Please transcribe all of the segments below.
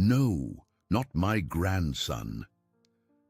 No, not my grandson.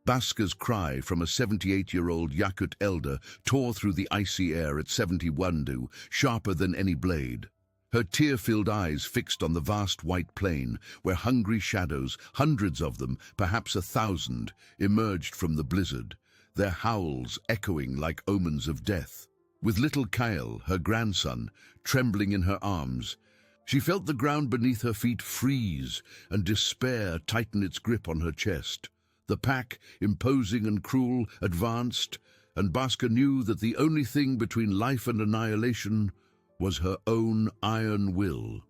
Baska's cry from a 78-year-old Yakut elder tore through the icy air at 71, sharper than any blade. Her tear-filled eyes fixed on the vast white plain, where hungry shadows, hundreds of them, perhaps 1,000, emerged from the blizzard, their howls echoing like omens of death. With little Kyle, her grandson, trembling in her arms, she felt the ground beneath her feet freeze and despair tighten its grip on her chest. The pack, imposing and cruel, advanced, and Baska knew that the only thing between life and annihilation was her own iron will.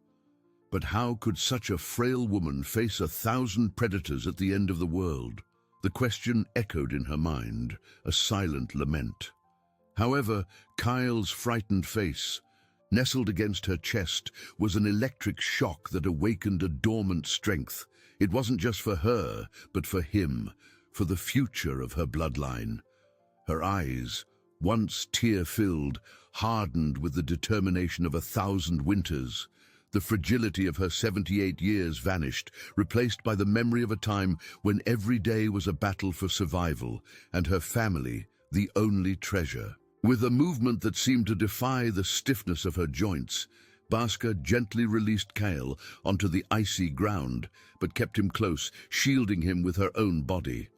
But how could such a frail woman face 1,000 predators at the end of the world? The question echoed in her mind, a silent lament. However, Kyle's frightened face, nestled against her chest, was an electric shock that awakened a dormant strength. It wasn't just for her, but for him, for the future of her bloodline. Her eyes, once tear-filled, hardened with the determination of 1,000 winters. The fragility of her 78 years vanished, replaced by the memory of a time when every day was a battle for survival, and her family the only treasure. With a movement that seemed to defy the stiffness of her joints, Baska gently released Kyle onto the icy ground, but kept him close, shielding him with her own body.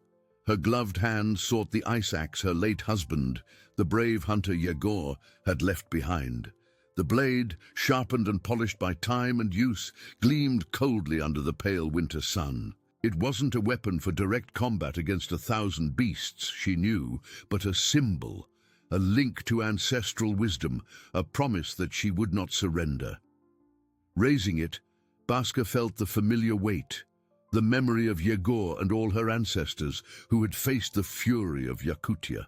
Her gloved hand sought the ice axe her late husband, the brave hunter Yegor, had left behind. The blade, sharpened and polished by time and use, gleamed coldly under the pale winter sun. It wasn't a weapon for direct combat against 1,000 beasts, she knew, but a symbol, a link to ancestral wisdom, a promise that she would not surrender. Raising it, Baska felt the familiar weight, the memory of Yegor and all her ancestors who had faced the fury of Yakutia.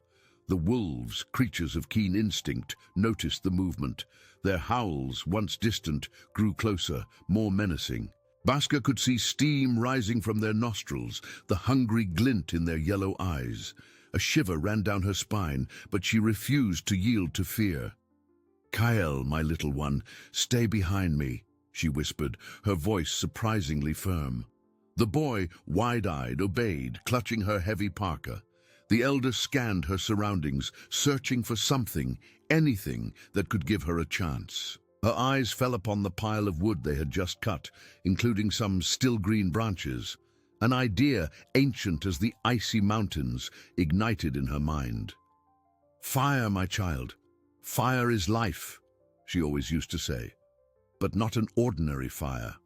The wolves, creatures of keen instinct, noticed the movement. Their howls, once distant, grew closer, more menacing. Baska could see steam rising from their nostrils, the hungry glint in their yellow eyes. A shiver ran down her spine, but she refused to yield to fear. "Kyle, my little one, stay behind me," she whispered, her voice surprisingly firm. The boy, wide-eyed, obeyed, clutching her heavy parka. The elder scanned her surroundings, searching for something, anything that could give her a chance. Her eyes fell upon the pile of wood they had just cut, including some still green branches. An idea, ancient as the icy mountains, ignited in her mind. "Fire, my child. Fire is life," she always used to say. But not an ordinary fire.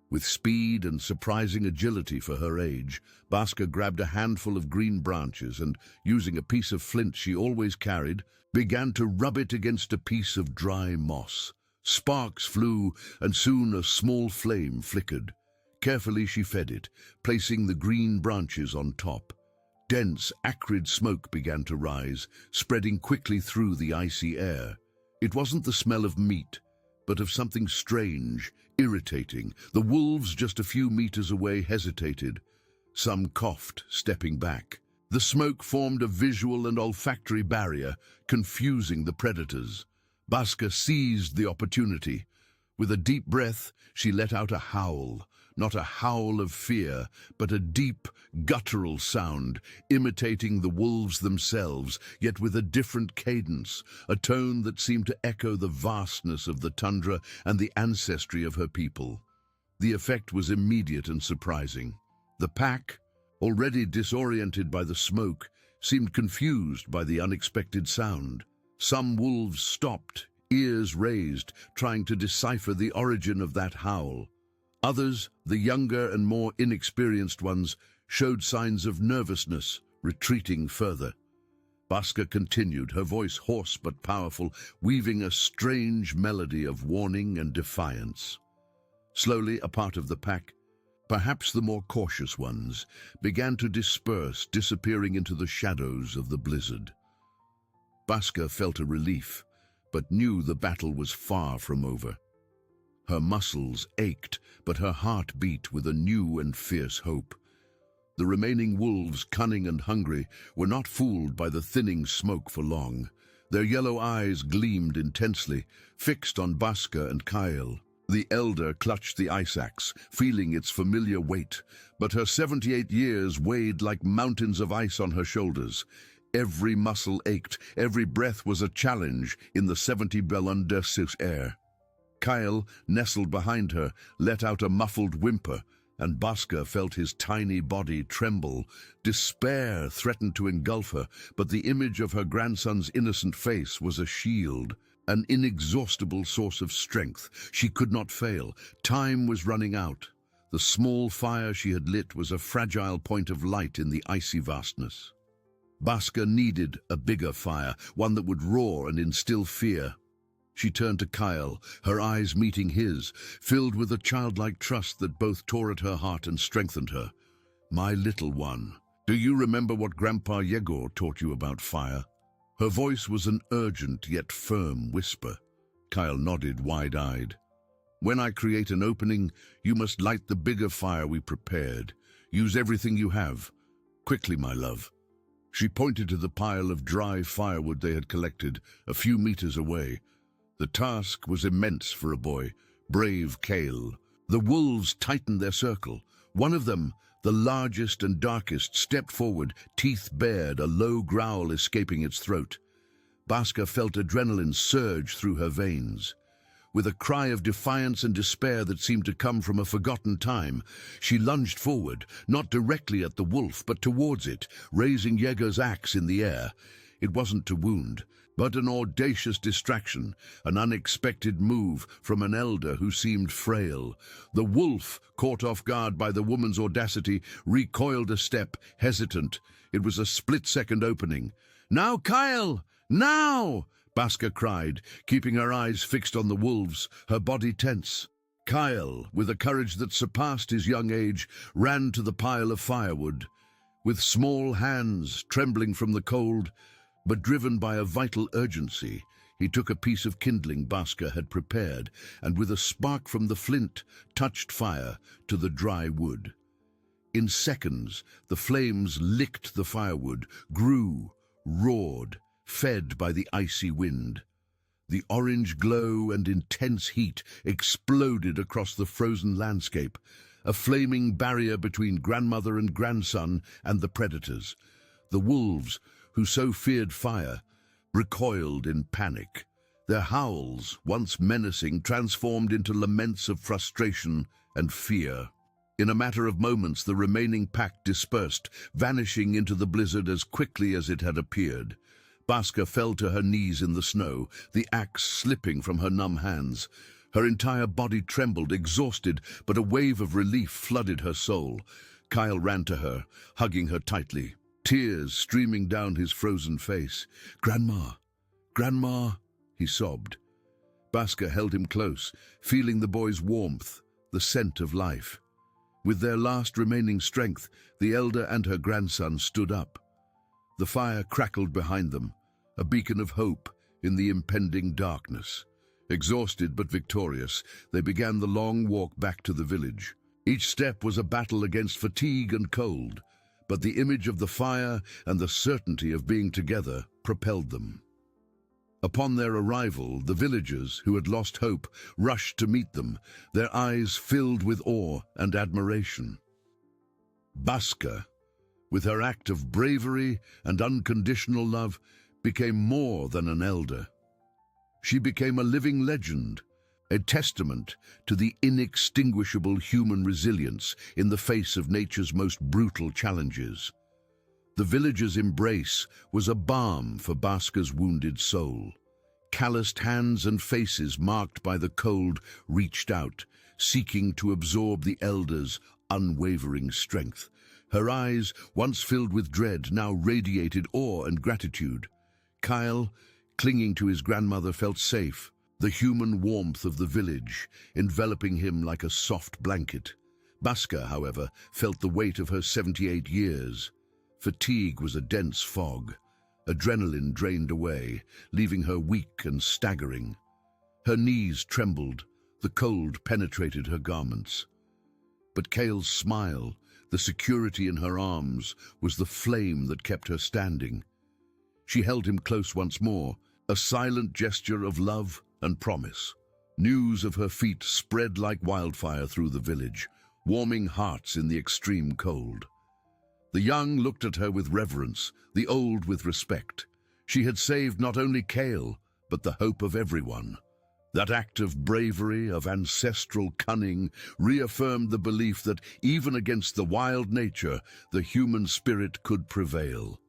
With speed and surprising agility for her age, Baska grabbed a handful of green branches and, using a piece of flint she always carried, began to rub it against a piece of dry moss. Sparks flew, and soon a small flame flickered. Carefully she fed it, placing the green branches on top. Dense, acrid smoke began to rise, spreading quickly through the icy air. It wasn't the smell of meat, but of something strange, irritating. The wolves just a few meters away hesitated. Some coughed, stepping back. The smoke formed a visual and olfactory barrier, confusing the predators. Baska seized the opportunity. With a deep breath, she let out a howl, not a howl of fear, but a deep, guttural sound, imitating the wolves themselves, yet with a different cadence, a tone that seemed to echo the vastness of the tundra and the ancestry of her people. The effect was immediate and surprising. The pack, already disoriented by the smoke, seemed confused by the unexpected sound. Some wolves stopped, ears raised, trying to decipher the origin of that howl. Others, the younger and more inexperienced ones, showed signs of nervousness, retreating further. Baska continued, her voice hoarse but powerful, weaving a strange melody of warning and defiance. Slowly, a part of the pack, perhaps the more cautious ones, began to disperse, disappearing into the shadows of the blizzard. Baska felt a relief, but knew the battle was far from over. Her muscles ached, but her heart beat with a new and fierce hope. The remaining wolves, cunning and hungry, were not fooled by the thinning smoke for long. Their yellow eyes gleamed intensely, fixed on Baska and Kyle. The elder clutched the ice axe, feeling its familiar weight, but her 78 years weighed like mountains of ice on her shoulders. Every muscle ached, every breath was a challenge in the 70 air. Kyle, nestled behind her, let out a muffled whimper, and Bhaskar felt his tiny body tremble. Despair threatened to engulf her, but the image of her grandson's innocent face was a shield, an inexhaustible source of strength. She could not fail. Time was running out. The small fire she had lit was a fragile point of light in the icy vastness. Bhaskar needed a bigger fire, one that would roar and instill fear. She turned to Kyle, her eyes meeting his, filled with a childlike trust that both tore at her heart and strengthened her. "My little one, do you remember what Grandpa Yegor taught you about fire?" Her voice was an urgent yet firm whisper. Kyle nodded wide-eyed. "When I create an opening, you must light the bigger fire we prepared. Use everything you have. Quickly, my love." She pointed to the pile of dry firewood they had collected, a few meters away. The task was immense for a boy, brave Kale. The wolves tightened their circle. One of them, the largest and darkest, stepped forward, teeth bared, a low growl escaping its throat. Bhaskar felt adrenaline surge through her veins. With a cry of defiance and despair that seemed to come from a forgotten time, she lunged forward, not directly at the wolf, but towards it, raising Yegor's axe in the air. It wasn't to wound, but an audacious distraction, an unexpected move from an elder who seemed frail. The wolf, caught off guard by the woman's audacity, recoiled a step, hesitant. It was a split-second opening. "Now, Kyle! Now!" Bhaskar cried, keeping her eyes fixed on the wolves, her body tense. Kyle, with a courage that surpassed his young age, ran to the pile of firewood. With small hands trembling from the cold, but driven by a vital urgency, he took a piece of kindling Bhaskar had prepared, and with a spark from the flint, touched fire to the dry wood. In seconds, the flames licked the firewood, grew, roared, fed by the icy wind. The orange glow and intense heat exploded across the frozen landscape, a flaming barrier between grandmother and grandson and the predators. The wolves, who so feared fire, recoiled in panic. Their howls, once menacing, transformed into laments of frustration and fear. In a matter of moments, the remaining pack dispersed, vanishing into the blizzard as quickly as it had appeared. Bhaskar fell to her knees in the snow, the axe slipping from her numb hands. Her entire body trembled, exhausted, but a wave of relief flooded her soul. Kyle ran to her, hugging her tightly, tears streaming down his frozen face. "Grandma, Grandma," he sobbed. Bhaskar held him close, feeling the boy's warmth, the scent of life. With their last remaining strength, the elder and her grandson stood up. The fire crackled behind them, a beacon of hope in the impending darkness. Exhausted but victorious, they began the long walk back to the village. Each step was a battle against fatigue and cold, but the image of the fire and the certainty of being together propelled them. Upon their arrival, the villagers, who had lost hope, rushed to meet them, their eyes filled with awe and admiration. Bhaskar, with her act of bravery and unconditional love, became more than an elder. She became a living legend, a testament to the inextinguishable human resilience in the face of nature's most brutal challenges. The villagers' embrace was a balm for Bhaskar's wounded soul. Calloused hands and faces marked by the cold reached out, seeking to absorb the elder's unwavering strength. Her eyes, once filled with dread, now radiated awe and gratitude. Kyle, clinging to his grandmother, felt safe, the human warmth of the village enveloping him like a soft blanket. Bhaskar, however, felt the weight of her 78 years. Fatigue was a dense fog. Adrenaline drained away, leaving her weak and staggering. Her knees trembled, the cold penetrated her garments. But Kale's smile, the security in her arms, was the flame that kept her standing. She held him close once more, a silent gesture of love and promise. News of her feat spread like wildfire through the village, warming hearts in the extreme cold. The young looked at her with reverence, the old with respect. She had saved not only Kale, but the hope of everyone. That act of bravery, of ancestral cunning, reaffirmed the belief that even against the wild nature, the human spirit could prevail.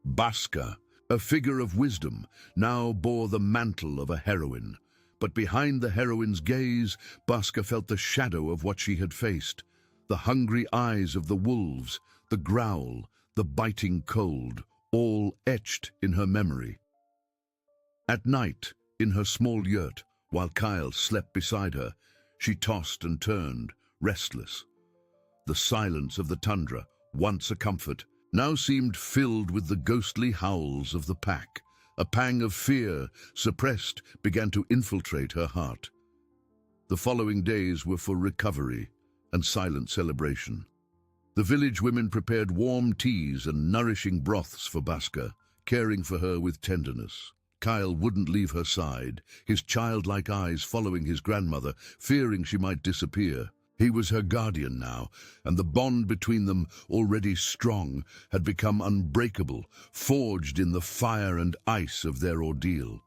Baska, a figure of wisdom, now bore the mantle of a heroine. But behind the heroine's gaze, Baska felt the shadow of what she had faced. The hungry eyes of the wolves, the growl, the biting cold, all etched in her memory. At night, in her small yurt, while Kyle slept beside her, she tossed and turned, restless. The silence of the tundra, once a comfort, now seemed filled with the ghostly howls of the pack. A pang of fear, suppressed, began to infiltrate her heart. The following days were for recovery and silent celebration. The village women prepared warm teas and nourishing broths for Baska, caring for her with tenderness. Kyle wouldn't leave her side, his childlike eyes following his grandmother, fearing she might disappear. He was her guardian now, and the bond between them, already strong, had become unbreakable, forged in the fire and ice of their ordeal.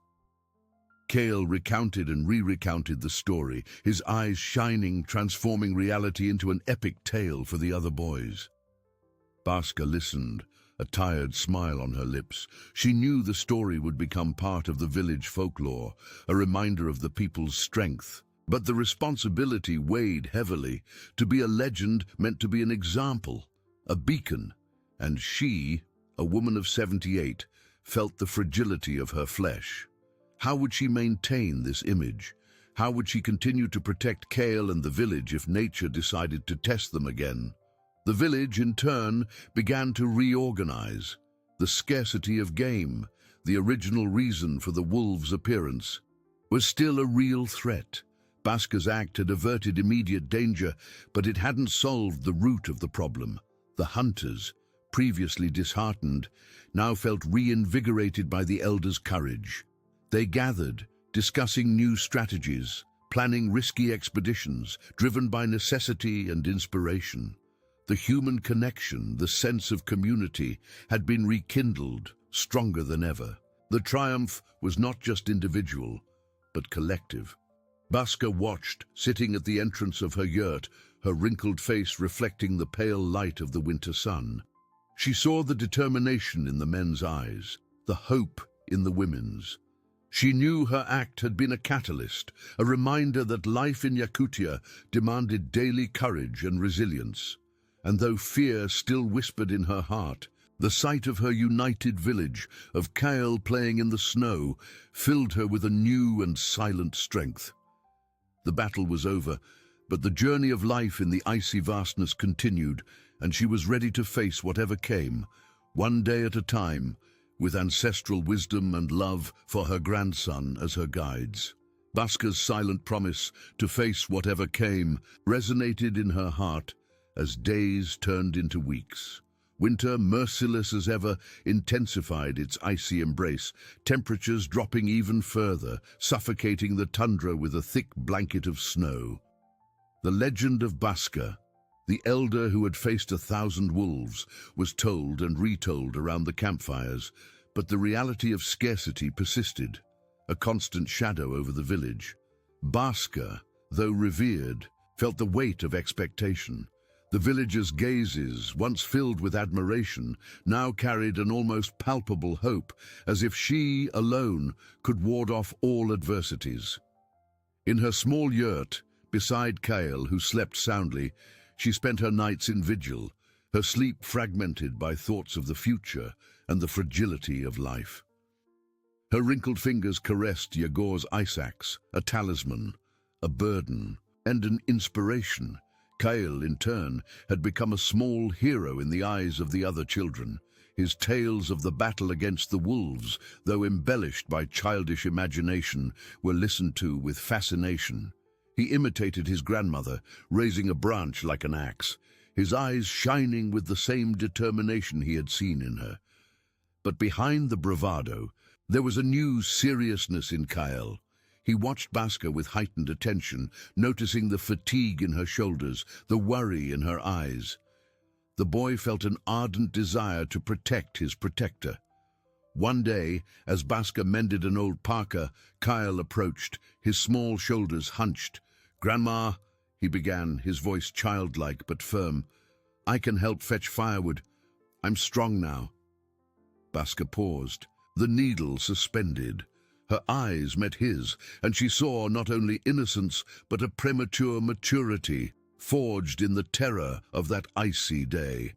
Kale recounted and re-recounted the story, his eyes shining, transforming reality into an epic tale for the other boys. Baska listened, a tired smile on her lips. She knew the story would become part of the village folklore, a reminder of the people's strength. But the responsibility weighed heavily. To be a legend meant to be an example, a beacon. And she, a woman of 78, felt the fragility of her flesh. How would she maintain this image? How would she continue to protect Kale and the village if nature decided to test them again? The village, in turn, began to reorganize. The scarcity of game, the original reason for the wolves' appearance, was still a real threat. Baska's act had averted immediate danger, but it hadn't solved the root of the problem. The hunters, previously disheartened, now felt reinvigorated by the elders' courage. They gathered, discussing new strategies, planning risky expeditions, driven by necessity and inspiration. The human connection, the sense of community, had been rekindled, stronger than ever. The triumph was not just individual, but collective. Baska watched, sitting at the entrance of her yurt, her wrinkled face reflecting the pale light of the winter sun. She saw the determination in the men's eyes, the hope in the women's. She knew her act had been a catalyst, a reminder that life in Yakutia demanded daily courage and resilience. And though fear still whispered in her heart, the sight of her united village, of Kale playing in the snow, filled her with a new and silent strength. The battle was over, but the journey of life in the icy vastness continued, and she was ready to face whatever came, one day at a time, with ancestral wisdom and love for her grandson as her guides. Baska's silent promise to face whatever came resonated in her heart as days turned into weeks. Winter, merciless as ever, intensified its icy embrace, temperatures dropping even further, suffocating the tundra with a thick blanket of snow. The legend of Baska, the elder who had faced 1,000 wolves, was told and retold around the campfires, but the reality of scarcity persisted, a constant shadow over the village. Baska, though revered, felt the weight of expectation. The villagers' gazes, once filled with admiration, now carried an almost palpable hope, as if she, alone, could ward off all adversities. In her small yurt, beside Kale, who slept soundly, she spent her nights in vigil, her sleep fragmented by thoughts of the future and the fragility of life. Her wrinkled fingers caressed Yegor's ice axe, a talisman, a burden, and an inspiration. Kale, in turn, had become a small hero in the eyes of the other children. His tales of the battle against the wolves, though embellished by childish imagination, were listened to with fascination. He imitated his grandmother, raising a branch like an axe, his eyes shining with the same determination he had seen in her. But behind the bravado, there was a new seriousness in Kyle. He watched Baska with heightened attention, noticing the fatigue in her shoulders, the worry in her eyes. The boy felt an ardent desire to protect his protector. One day, as Baska mended an old parka, Kyle approached, his small shoulders hunched. "Grandma," he began, his voice childlike but firm, "I can help fetch firewood. I'm strong now." Baska paused, the needle suspended. Her eyes met his, and she saw not only innocence but a premature maturity, forged in the terror of that icy day.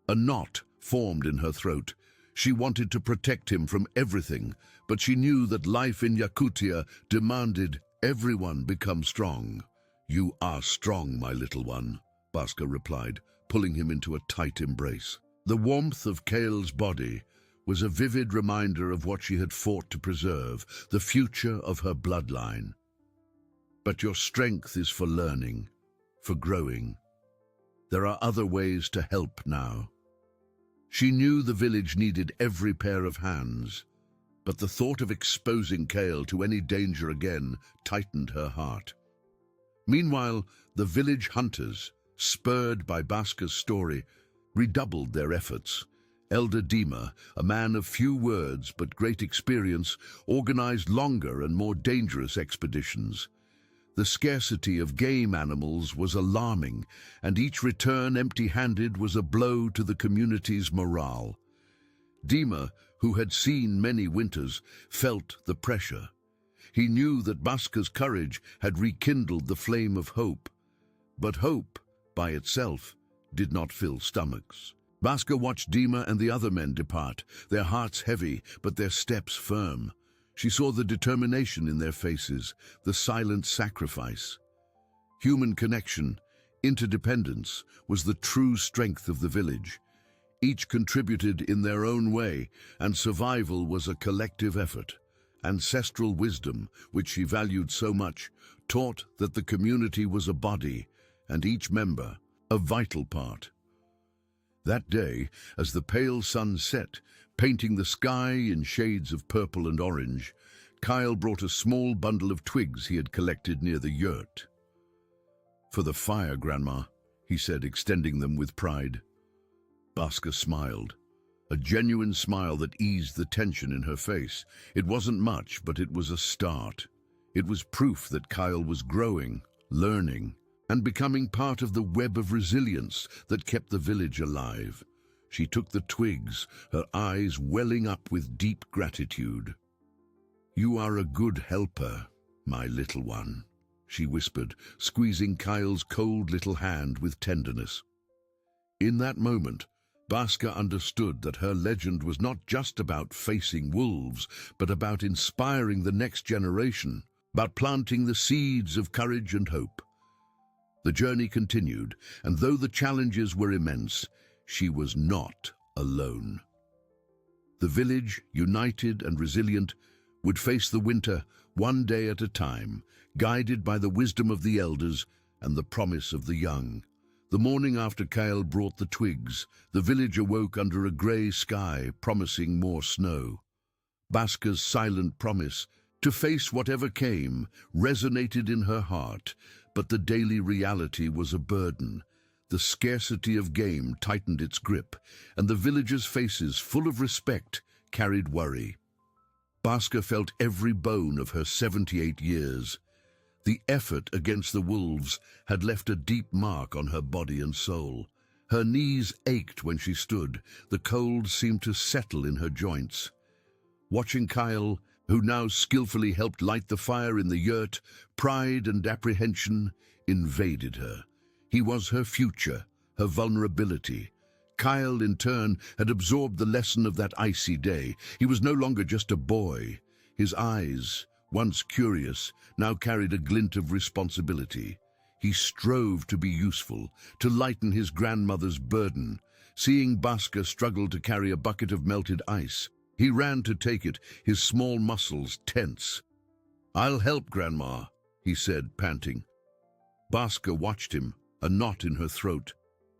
A knot formed in her throat. She wanted to protect him from everything, but she knew that life in Yakutia demanded everyone become strong. "You are strong, my little one," Baska replied, pulling him into a tight embrace. The warmth of Kale's body was a vivid reminder of what she had fought to preserve, the future of her bloodline. "But your strength is for learning, for growing. There are other ways to help now." She knew the village needed every pair of hands, but the thought of exposing Kale to any danger again tightened her heart. Meanwhile, the village hunters, spurred by Baska's story, redoubled their efforts. Elder Dima, a man of few words but great experience, organized longer and more dangerous expeditions. The scarcity of game animals was alarming, and each return empty-handed was a blow to the community's morale. Dima, who had seen many winters, felt the pressure. He knew that Baska's courage had rekindled the flame of hope. But hope, by itself, did not fill stomachs. Baska watched Dima and the other men depart, their hearts heavy, but their steps firm. She saw the determination in their faces, the silent sacrifice. Human connection, interdependence, was the true strength of the village. Each contributed in their own way, and survival was a collective effort. Ancestral wisdom, which she valued so much, taught that the community was a body, and each member a vital part. That day, as the pale sun set, painting the sky in shades of purple and orange, Kyle brought a small bundle of twigs he had collected near the yurt. "For the fire, Grandma," he said, extending them with pride. Baska smiled, a genuine smile that eased the tension in her face. It wasn't much, but it was a start. It was proof that Kyle was growing, learning, and becoming part of the web of resilience that kept the village alive. She took the twigs, her eyes welling up with deep gratitude. "You are a good helper, my little one," she whispered, squeezing Kyle's cold little hand with tenderness. In that moment, Baska understood that her legend was not just about facing wolves, but about inspiring the next generation, about planting the seeds of courage and hope. The journey continued, and though the challenges were immense, she was not alone. The village, united and resilient, would face the winter one day at a time, guided by the wisdom of the elders and the promise of the young. The morning after Kyle brought the twigs, the village awoke under a grey sky, promising more snow. Baska's silent promise to face whatever came resonated in her heart, but the daily reality was a burden. The scarcity of game tightened its grip, and the villagers' faces, full of respect, carried worry. Baska felt every bone of her 78 years. The effort against the wolves had left a deep mark on her body and soul. Her knees ached when she stood. The cold seemed to settle in her joints. Watching Kyle, who now skillfully helped light the fire in the yurt, pride and apprehension invaded her. He was her future, her vulnerability. Kyle, in turn, had absorbed the lesson of that icy day. He was no longer just a boy. His eyes, once curious, now carried a glint of responsibility. He strove to be useful, to lighten his grandmother's burden. Seeing Baska struggle to carry a bucket of melted ice, he ran to take it, his small muscles tense. "I'll help, Grandma," he said, panting. Baska watched him, a knot in her throat.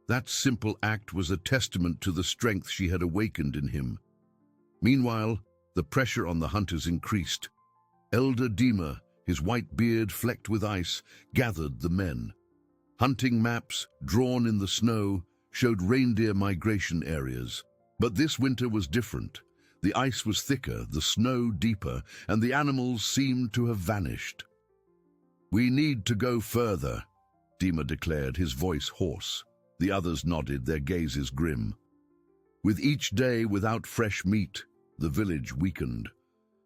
That simple act was a testament to the strength she had awakened in him. Meanwhile, the pressure on the hunters increased. Elder Dima, His white beard flecked with ice gathered the men. Hunting maps, drawn in the snow, showed reindeer migration areas. But this winter was different. The ice was thicker, the snow deeper, and the animals seemed to have vanished. "We need to go further," Dima declared, his voice hoarse. The others nodded, their gazes grim. With each day without fresh meat, the village weakened.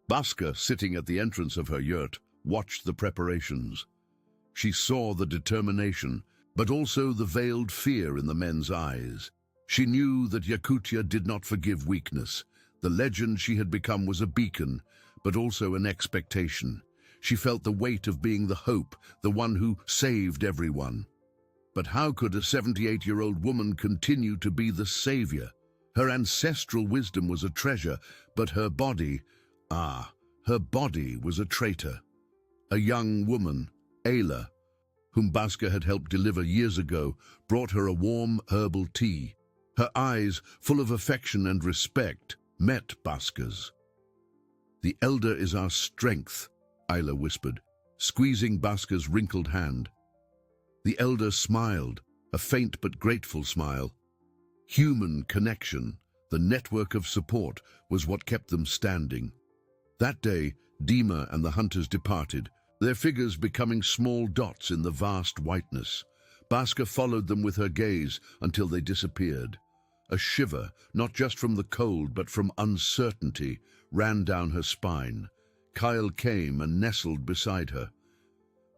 Baska, sitting at the entrance of her yurt, watched the preparations. She saw the determination, but also the veiled fear in the men's eyes. She knew that Yakutia did not forgive weakness. The legend she had become was a beacon, but also an expectation. She felt the weight of being the hope, the one who saved everyone. But how could a 78-year-old woman continue to be the savior? Her ancestral wisdom was a treasure, but her body was a traitor. A young woman, Ayla, whom Baska had helped deliver years ago, brought her a warm herbal tea. Her eyes, full of affection and respect, met Baska's. "The elder is our strength," Ayla whispered, squeezing Baska's wrinkled hand. The elder smiled, a faint but grateful smile. Human connection, the network of support, was what kept them standing. That day, Dima and the hunters departed, their figures becoming small dots in the vast whiteness. Baska followed them with her gaze until they disappeared. A shiver, not just from the cold but from uncertainty, ran down her spine. Kyle came and nestled beside her.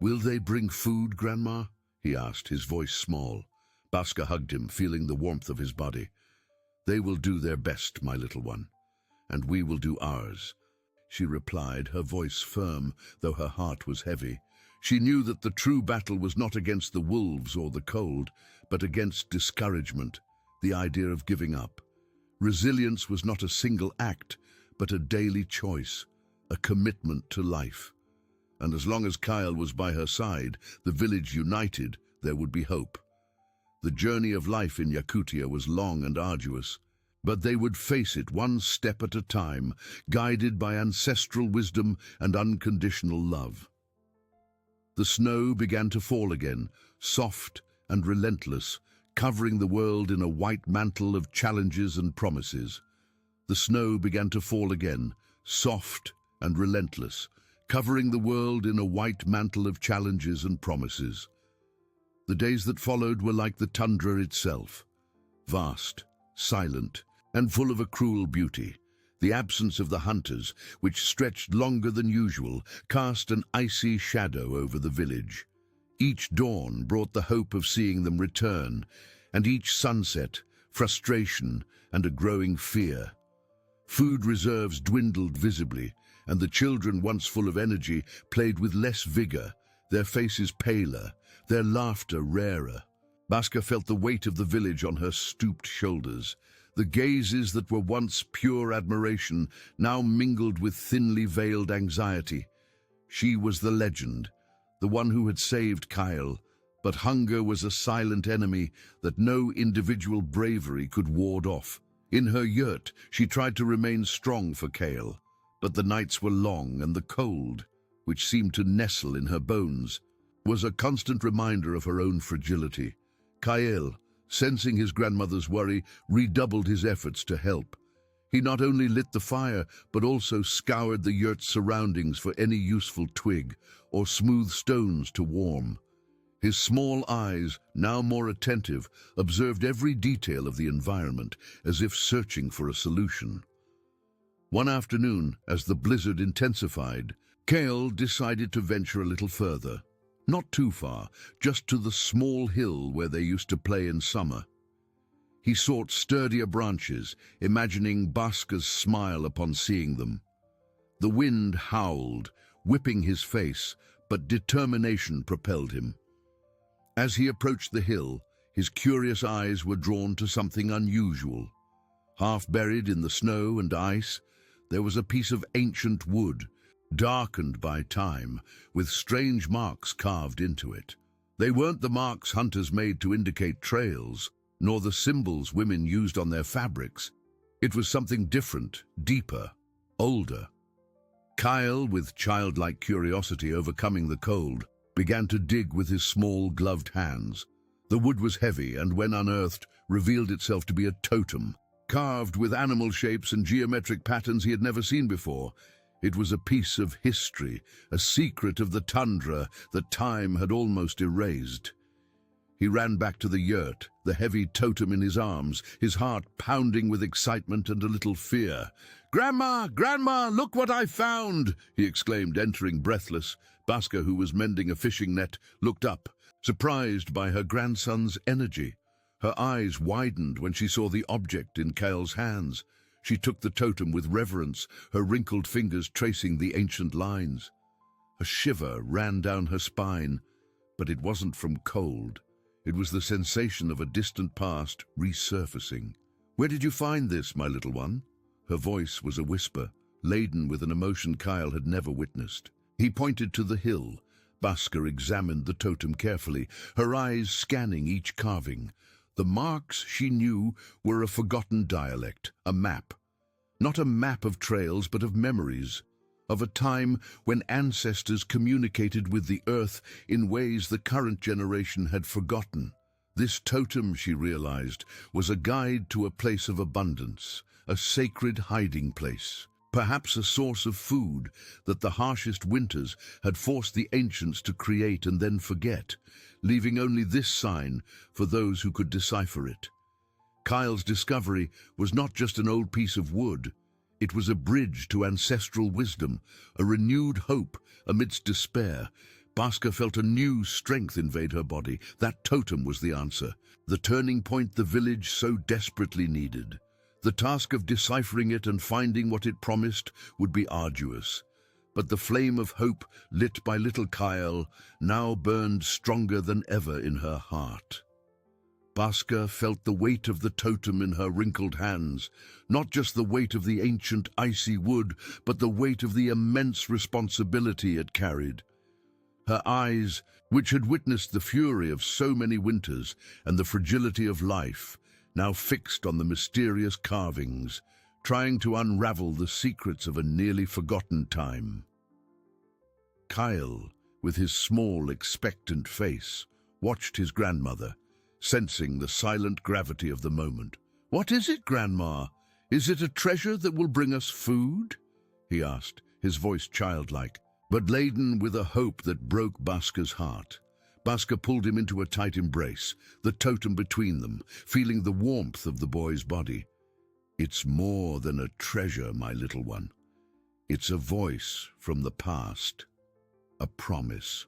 "Will they bring food, Grandma?" he asked, his voice small. Baska hugged him, feeling the warmth of his body. "They will do their best, my little one, and we will do ours," she replied, her voice firm, though her heart was heavy. She knew that the true battle was not against the wolves or the cold, but against discouragement, the idea of giving up. Resilience was not a single act, but a daily choice, a commitment to life. And as long as Kyle was by her side, the village united, there would be hope. The journey of life in Yakutia was long and arduous, but they would face it one step at a time, guided by ancestral wisdom and unconditional love. The snow began to fall again, soft and relentless, covering the world in a white mantle of challenges and promises. The snow began to fall again, soft and relentless, covering the world in a white mantle of challenges and promises. The days that followed were like the tundra itself, vast, silent, and full of a cruel beauty. The absence of the hunters, which stretched longer than usual, cast an icy shadow over the village. Each dawn brought the hope of seeing them return, and each sunset, frustration and a growing fear. Food reserves dwindled visibly, and the children, once full of energy, played with less vigor, their faces paler, their laughter rarer. Baska felt the weight of the village on her stooped shoulders. The gazes that were once pure admiration now mingled with thinly veiled anxiety. She was the legend, the one who had saved Kyle, but hunger was a silent enemy that no individual bravery could ward off. In her yurt, she tried to remain strong for Kale, but the nights were long, and the cold, which seemed to nestle in her bones, was a constant reminder of her own fragility. Kyle, sensing his grandmother's worry, redoubled his efforts to help. He not only lit the fire, but also scoured the yurt's surroundings for any useful twig or smooth stones to warm. His small eyes, now more attentive, observed every detail of the environment, as if searching for a solution. One afternoon, as the blizzard intensified, Kale decided to venture a little further. Not too far, just to the small hill where they used to play in summer. He sought sturdier branches, imagining Baska's smile upon seeing them. The wind howled, whipping his face, but determination propelled him. As he approached the hill, his curious eyes were drawn to something unusual. Half buried in the snow and ice, there was a piece of ancient wood, darkened by time, with strange marks carved into it. They weren't the marks hunters made to indicate trails, nor the symbols women used on their fabrics. It was something different, deeper, older. Kyle, with childlike curiosity overcoming the cold, began to dig with his small, gloved hands. The wood was heavy and, when unearthed, revealed itself to be a totem, carved with animal shapes and geometric patterns he had never seen before. It was a piece of history, a secret of the tundra that time had almost erased. He ran back to the yurt, the heavy totem in his arms, his heart pounding with excitement and a little fear. "Grandma! Grandma! Look what I found!" he exclaimed, entering breathless. Baska, who was mending a fishing net, looked up, surprised by her grandson's energy. Her eyes widened when she saw the object in Kyle's hands. She took the totem with reverence, her wrinkled fingers tracing the ancient lines. A shiver ran down her spine, but it wasn't from cold. It was the sensation of a distant past resurfacing. "Where did you find this, my little one?" Her voice was a whisper, laden with an emotion Kyle had never witnessed. He pointed to the hill. Baska examined the totem carefully, her eyes scanning each carving. The marks, she knew, were a forgotten dialect, a map. Not a map of trails, but of memories, of a time when ancestors communicated with the earth in ways the current generation had forgotten. This totem, she realized, was a guide to a place of abundance, a sacred hiding place, perhaps a source of food that the harshest winters had forced the ancients to create and then forget, leaving only this sign for those who could decipher it. Kyle's discovery was not just an old piece of wood. It was a bridge to ancestral wisdom, a renewed hope amidst despair. Baska felt a new strength invade her body. That totem was the answer, the turning point the village so desperately needed. The task of deciphering it and finding what it promised would be arduous. But the flame of hope lit by little Kyle now burned stronger than ever in her heart. Baska felt the weight of the totem in her wrinkled hands, not just the weight of the ancient icy wood, but the weight of the immense responsibility it carried. Her eyes, which had witnessed the fury of so many winters and the fragility of life, now fixed on the mysterious carvings, trying to unravel the secrets of a nearly forgotten time. Kyle, with his small, expectant face, watched his grandmother, sensing the silent gravity of the moment. "What is it, Grandma? Is it a treasure that will bring us food?" he asked, his voice childlike, but laden with a hope that broke Baska's heart. Baska pulled him into a tight embrace, the totem between them, feeling the warmth of the boy's body. "It's more than a treasure, my little one. It's a voice from the past, a promise."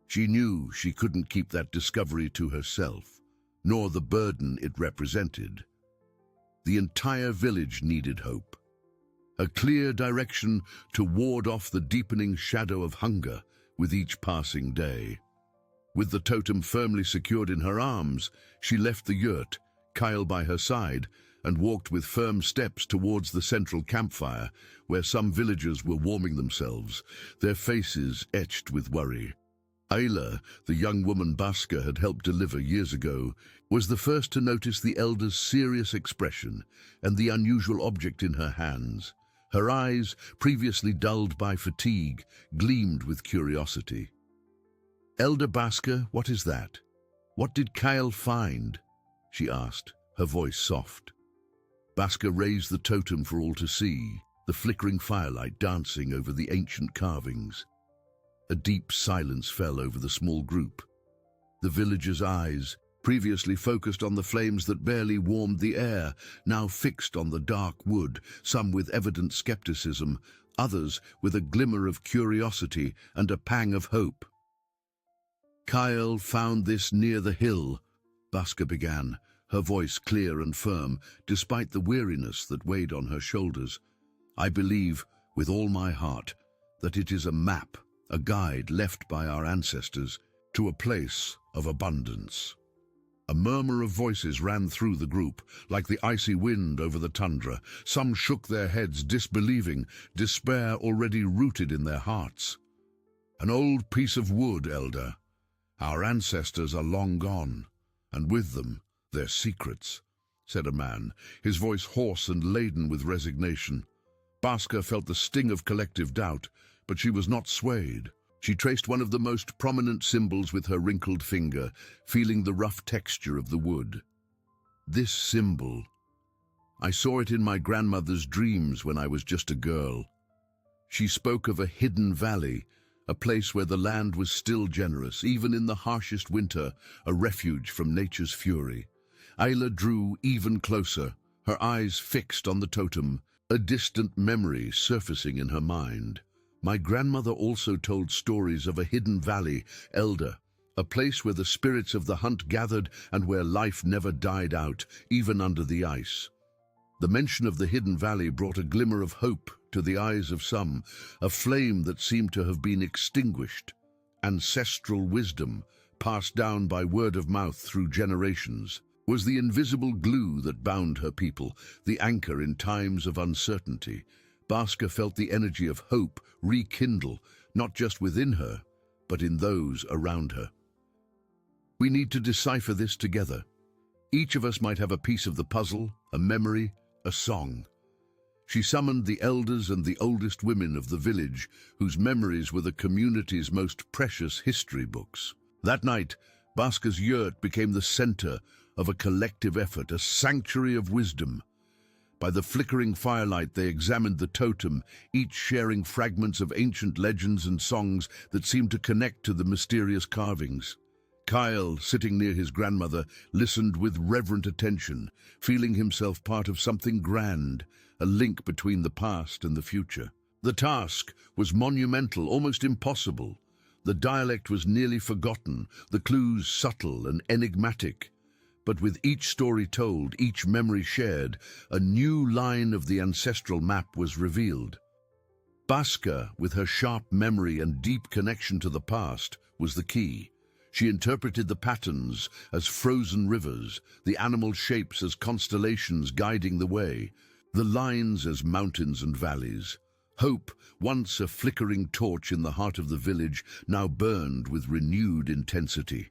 She knew she couldn't keep that discovery to herself, nor the burden it represented. The entire village needed hope, a clear direction to ward off the deepening shadow of hunger with each passing day. With the totem firmly secured in her arms, she left the yurt, Kyle by her side, and walked with firm steps towards the central campfire, where some villagers were warming themselves, their faces etched with worry. Ayla, the young woman Baska had helped deliver years ago, was the first to notice the elder's serious expression and the unusual object in her hands. Her eyes, previously dulled by fatigue, gleamed with curiosity. "Elder Baska, what is that? What did Kyle find?" she asked, her voice soft. Baska raised the totem for all to see, the flickering firelight dancing over the ancient carvings. A deep silence fell over the small group. The villagers' eyes, previously focused on the flames that barely warmed the air, now fixed on the dark wood, some with evident skepticism, others with a glimmer of curiosity and a pang of hope. "Kyle found this near the hill," Baska began, her voice clear and firm, despite the weariness that weighed on her shoulders. "I believe, with all my heart, that it is a map, a guide left by our ancestors to a place of abundance." A murmur of voices ran through the group, like the icy wind over the tundra. Some shook their heads, disbelieving, despair already rooted in their hearts. "An old piece of wood, Elder. Our ancestors are long gone, and with them, their secrets," said a man, his voice hoarse and laden with resignation. Bhaskar felt the sting of collective doubt, but she was not swayed. She traced one of the most prominent symbols with her wrinkled finger, feeling the rough texture of the wood. This symbol. I saw it in my grandmother's dreams when I was just a girl. She spoke of a hidden valley, a place where the land was still generous, even in the harshest winter, a refuge from nature's fury. Ayla drew even closer, her eyes fixed on the totem, a distant memory surfacing in her mind. My grandmother also told stories of a hidden valley, Elder, a place where the spirits of the hunt gathered and where life never died out, even under the ice. The mention of the hidden valley brought a glimmer of hope to the eyes of some, a flame that seemed to have been extinguished. Ancestral wisdom, passed down by word of mouth through generations, was the invisible glue that bound her people, the anchor in times of uncertainty. Bhaskar felt the energy of hope rekindle, not just within her, but in those around her. We need to decipher this together. Each of us might have a piece of the puzzle, a memory, a song. She summoned the elders and the oldest women of the village, whose memories were the community's most precious history books. That night, Bhaskar's yurt became the center of a collective effort, a sanctuary of wisdom. By the flickering firelight, they examined the totem, each sharing fragments of ancient legends and songs that seemed to connect to the mysterious carvings. Kyle, sitting near his grandmother, listened with reverent attention, feeling himself part of something grand, a link between the past and the future. The task was monumental, almost impossible. The dialect was nearly forgotten, the clues subtle and enigmatic. But with each story told, each memory shared, a new line of the ancestral map was revealed. Bhaskar, with her sharp memory and deep connection to the past, was the key. She interpreted the patterns as frozen rivers, the animal shapes as constellations guiding the way, the lines as mountains and valleys. Hope, once a flickering torch in the heart of the village, now burned with renewed intensity.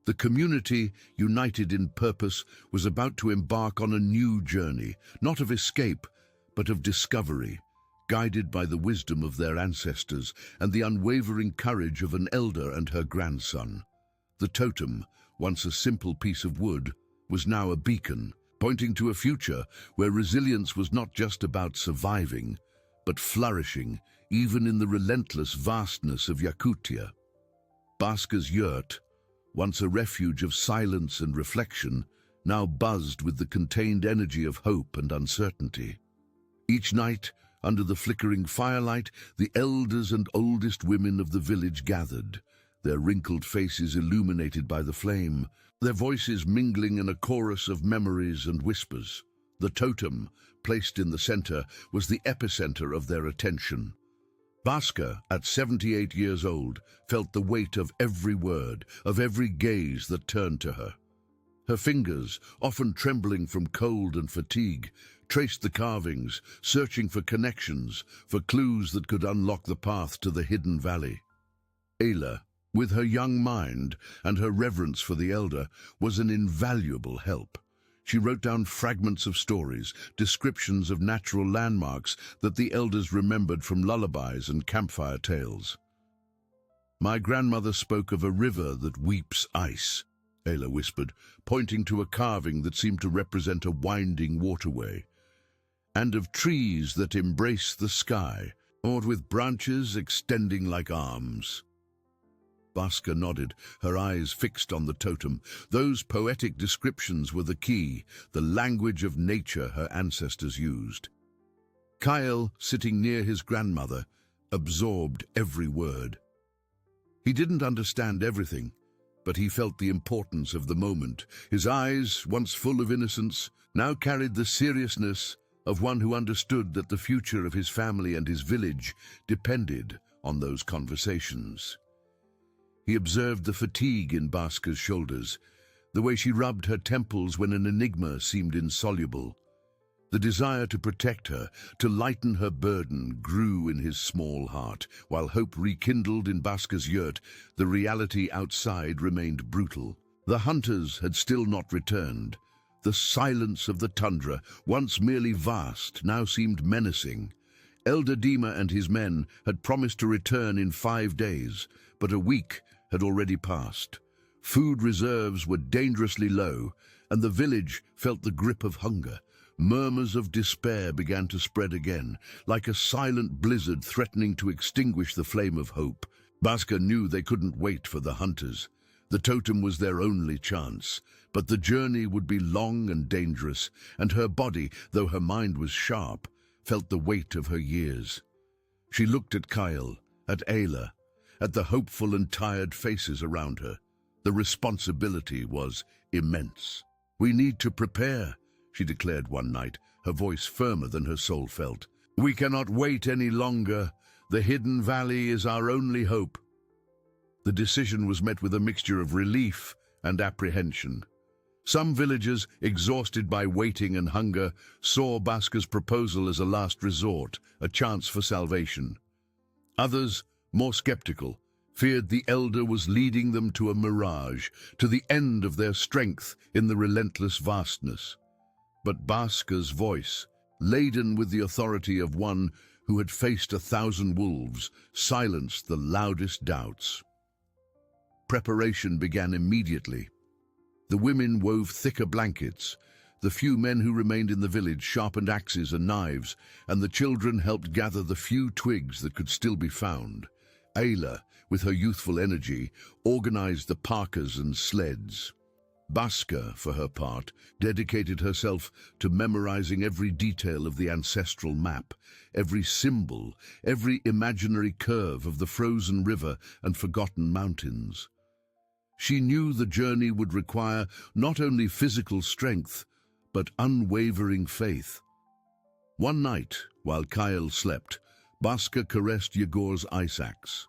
The community, united in purpose, was about to embark on a new journey, not of escape, but of discovery, guided by the wisdom of their ancestors and the unwavering courage of an elder and her grandson. The totem, once a simple piece of wood, was now a beacon, pointing to a future where resilience was not just about surviving, but flourishing, even in the relentless vastness of Yakutia. Bhaskar's yurt, once a refuge of silence and reflection, now buzzed with the contained energy of hope and uncertainty. Each night, under the flickering firelight, the elders and oldest women of the village gathered, their wrinkled faces illuminated by the flame, their voices mingling in a chorus of memories and whispers. The totem, placed in the center, was the epicenter of their attention. Bhaskar, at 78 years old, felt the weight of every word, of every gaze that turned to her. Her fingers, often trembling from cold and fatigue, traced the carvings, searching for connections, for clues that could unlock the path to the hidden valley. Ayla, with her young mind and her reverence for the elder, was an invaluable help. She wrote down fragments of stories, descriptions of natural landmarks that the elders remembered from lullabies and campfire tales. "My grandmother spoke of a river that weeps ice," Ayla whispered, pointing to a carving that seemed to represent a winding waterway, "and of trees that embrace the sky, or with branches extending like arms." Bhaskar nodded, her eyes fixed on the totem. Those poetic descriptions were the key, the language of nature her ancestors used. Kyle, sitting near his grandmother, absorbed every word. He didn't understand everything, but he felt the importance of the moment. His eyes, once full of innocence, now carried the seriousness of one who understood that the future of his family and his village depended on those conversations. He observed the fatigue in Bhaskar's shoulders, the way she rubbed her temples when an enigma seemed insoluble. The desire to protect her, to lighten her burden, grew in his small heart. While hope rekindled in Bhaskar's yurt, the reality outside remained brutal. The hunters had still not returned. The silence of the tundra, once merely vast, now seemed menacing. Elder Dima and his men had promised to return in 5 days, but a week had already passed. Food reserves were dangerously low, and the village felt the grip of hunger. Murmurs of despair began to spread again, like a silent blizzard threatening to extinguish the flame of hope. Baska knew they couldn't wait for the hunters. The totem was their only chance, but the journey would be long and dangerous, and her body, though her mind was sharp, felt the weight of her years. She looked at Kyle, at Ayla, at the hopeful and tired faces around her. The responsibility was immense. "We need to prepare," she declared one night, her voice firmer than her soul felt. "We cannot wait any longer. The hidden valley is our only hope." The decision was met with a mixture of relief and apprehension. Some villagers, exhausted by waiting and hunger, saw Baska's proposal as a last resort, a chance for salvation. Others, more skeptical, feared the elder was leading them to a mirage, to the end of their strength in the relentless vastness. But Baska's voice, laden with the authority of one who had faced 1,000 wolves, silenced the loudest doubts. Preparation began immediately. The women wove thicker blankets. The few men who remained in the village sharpened axes and knives, and the children helped gather the few twigs that could still be found. Ayla, with her youthful energy, organized the parkas and sleds. Baska, for her part, dedicated herself to memorizing every detail of the ancestral map, every symbol, every imaginary curve of the frozen river and forgotten mountains. She knew the journey would require not only physical strength, but unwavering faith. One night, while Kyle slept, Baska caressed Yegor's ice axe.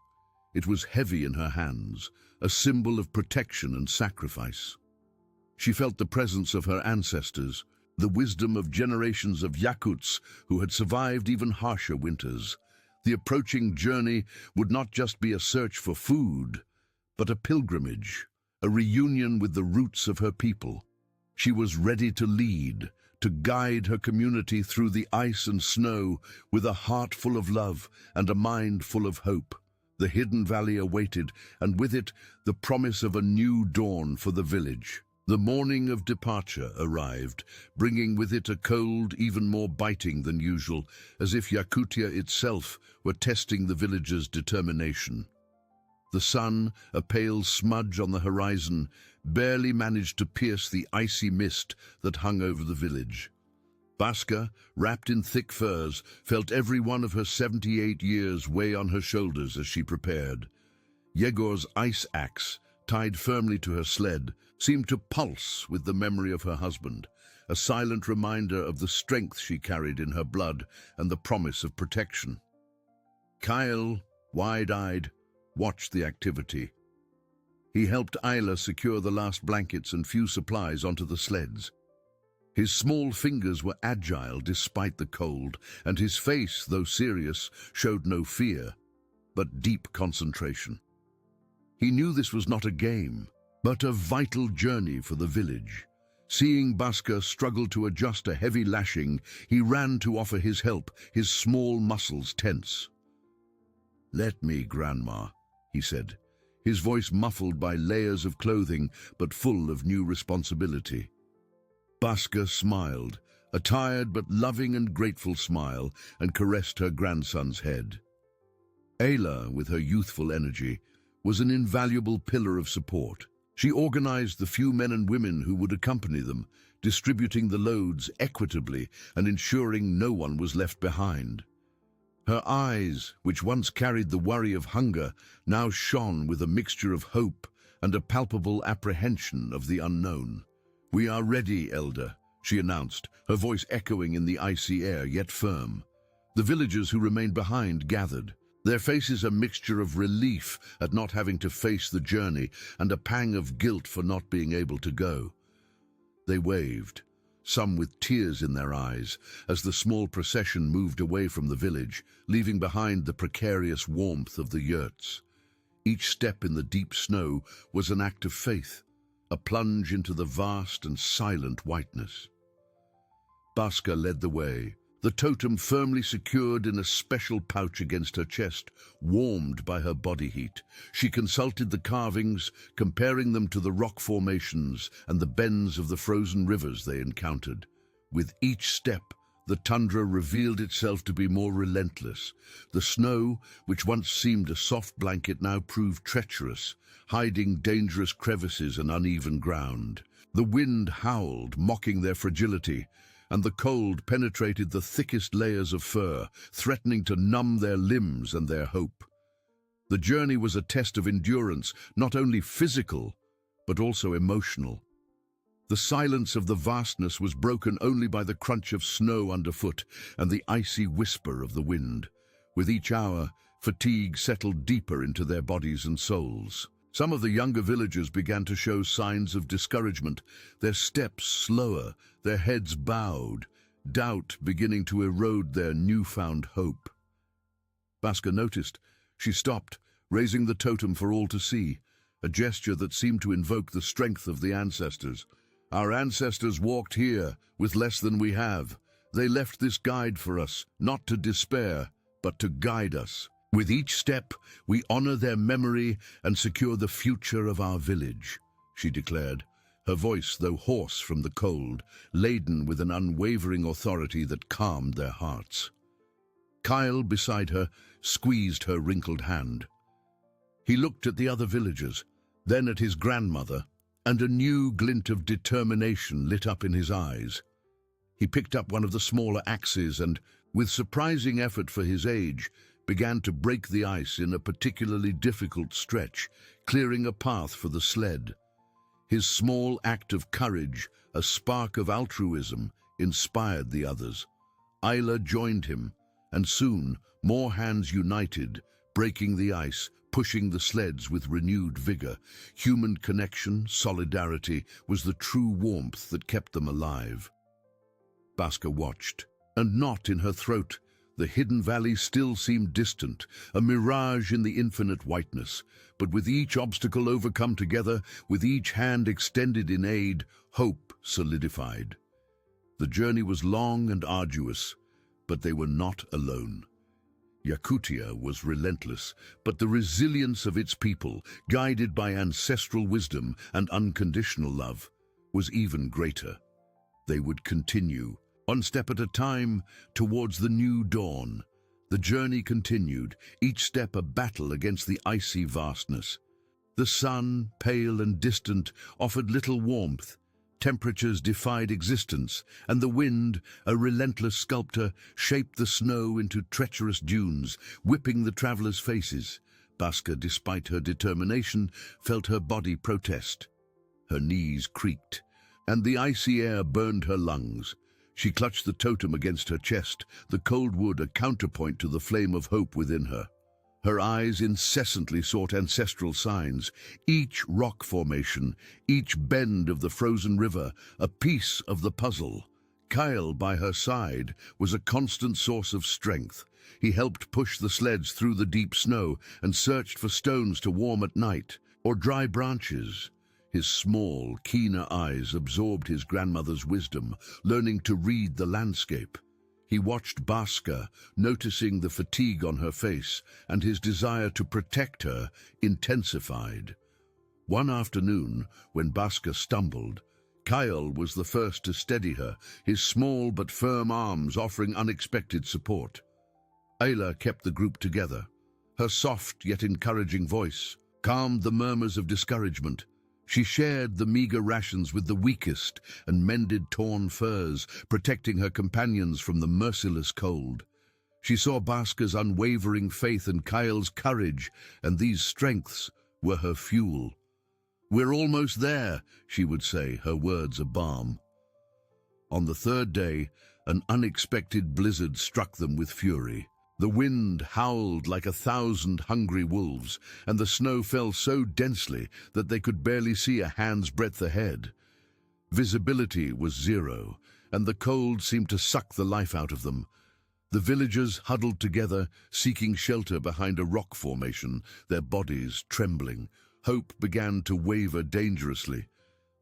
It was heavy in her hands, a symbol of protection and sacrifice. She felt the presence of her ancestors, the wisdom of generations of Yakuts who had survived even harsher winters. The approaching journey would not just be a search for food, but a pilgrimage, a reunion with the roots of her people. She was ready to lead, to guide her community through the ice and snow with a heart full of love and a mind full of hope. The hidden valley awaited, and with it the promise of a new dawn for the village. The morning of departure arrived, bringing with it a cold even more biting than usual, as if Yakutia itself were testing the villagers' determination. The sun, a pale smudge on the horizon, barely managed to pierce the icy mist that hung over the village. Baska, wrapped in thick furs, felt every one of her 78 years weigh on her shoulders as she prepared. Yegor's ice axe, tied firmly to her sled, seemed to pulse with the memory of her husband, a silent reminder of the strength she carried in her blood and the promise of protection. Kyle, wide-eyed, watched the activity. He helped Ayla secure the last blankets and few supplies onto the sleds. His small fingers were agile despite the cold, and his face, though serious, showed no fear, but deep concentration. He knew this was not a game, but a vital journey for the village. Seeing Baska struggle to adjust a heavy lashing, he ran to offer his help, his small muscles tense. "Let me, Grandma," he said, his voice muffled by layers of clothing but full of new responsibility. Baska smiled, a tired but loving and grateful smile, and caressed her grandson's head. Ayla, with her youthful energy, was an invaluable pillar of support. She organized the few men and women who would accompany them, distributing the loads equitably and ensuring no one was left behind. Her eyes, which once carried the worry of hunger, now shone with a mixture of hope and a palpable apprehension of the unknown. "We are ready, Elder," she announced, her voice echoing in the icy air, yet firm. The villagers who remained behind gathered, their faces a mixture of relief at not having to face the journey and a pang of guilt for not being able to go. They waved, some with tears in their eyes, as the small procession moved away from the village, leaving behind the precarious warmth of the yurts. Each step in the deep snow was an act of faith, a plunge into the vast and silent whiteness. Baska led the way, the totem firmly secured in a special pouch against her chest, warmed by her body heat. She consulted the carvings, comparing them to the rock formations and the bends of the frozen rivers they encountered. With each step, the tundra revealed itself to be more relentless. The snow, which once seemed a soft blanket, now proved treacherous, hiding dangerous crevices and uneven ground. The wind howled, mocking their fragility, and the cold penetrated the thickest layers of fur, threatening to numb their limbs and their hope. The journey was a test of endurance, not only physical, but also emotional. The silence of the vastness was broken only by the crunch of snow underfoot and the icy whisper of the wind. With each hour, fatigue settled deeper into their bodies and souls. Some of the younger villagers began to show signs of discouragement, their steps slower, their heads bowed, doubt beginning to erode their newfound hope. Baska noticed. She stopped, raising the totem for all to see, a gesture that seemed to invoke the strength of the ancestors. Our ancestors walked here with less than we have. They left this guide for us, not to despair, but to guide us. With each step, we honor their memory and secure the future of our village, she declared, her voice, though hoarse from the cold, laden with an unwavering authority that calmed their hearts. Kyle, beside her, squeezed her wrinkled hand. He looked at the other villagers, then at his grandmother, and a new glint of determination lit up in his eyes. He picked up one of the smaller axes and, with surprising effort for his age, began to break the ice in a particularly difficult stretch, clearing a path for the sled. His small act of courage, a spark of altruism, inspired the others. Isla joined him, and soon more hands united, breaking the ice, pushing the sleds with renewed vigor. Human connection, solidarity, was the true warmth that kept them alive. Baska watched, and knot in her throat. The hidden valley still seemed distant, a mirage in the infinite whiteness. But with each obstacle overcome together, with each hand extended in aid, hope solidified. The journey was long and arduous, but they were not alone. Yakutia was relentless, but the resilience of its people, guided by ancestral wisdom and unconditional love, was even greater. They would continue, one step at a time, towards the new dawn. The journey continued, each step a battle against the icy vastness. The sun, pale and distant, offered little warmth. Temperatures defied existence, and the wind, a relentless sculptor, shaped the snow into treacherous dunes, whipping the travelers' faces. Baska, despite her determination, felt her body protest. Her knees creaked, and the icy air burned her lungs. She clutched the totem against her chest, the cold wood a counterpoint to the flame of hope within her. Her eyes incessantly sought ancestral signs, each rock formation, each bend of the frozen river, a piece of the puzzle. Kyle, by her side, was a constant source of strength. He helped push the sleds through the deep snow and searched for stones to warm at night, or dry branches. His small, keener eyes absorbed his grandmother's wisdom, learning to read the landscape. He watched Baska, noticing the fatigue on her face, and his desire to protect her intensified. One afternoon, when Baska stumbled, Kyle was the first to steady her, his small but firm arms offering unexpected support. Ayla kept the group together. Her soft yet encouraging voice calmed the murmurs of discouragement. She shared the meager rations with the weakest and mended torn furs, protecting her companions from the merciless cold. She saw Baska's unwavering faith and Kyle's courage, and these strengths were her fuel. "We're almost there," she would say, her words a balm. On the third day, an unexpected blizzard struck them with fury. The wind howled like 1,000 hungry wolves, and the snow fell so densely that they could barely see a hand's breadth ahead. Visibility was zero, and the cold seemed to suck the life out of them. The villagers huddled together, seeking shelter behind a rock formation, their bodies trembling. Hope began to waver dangerously.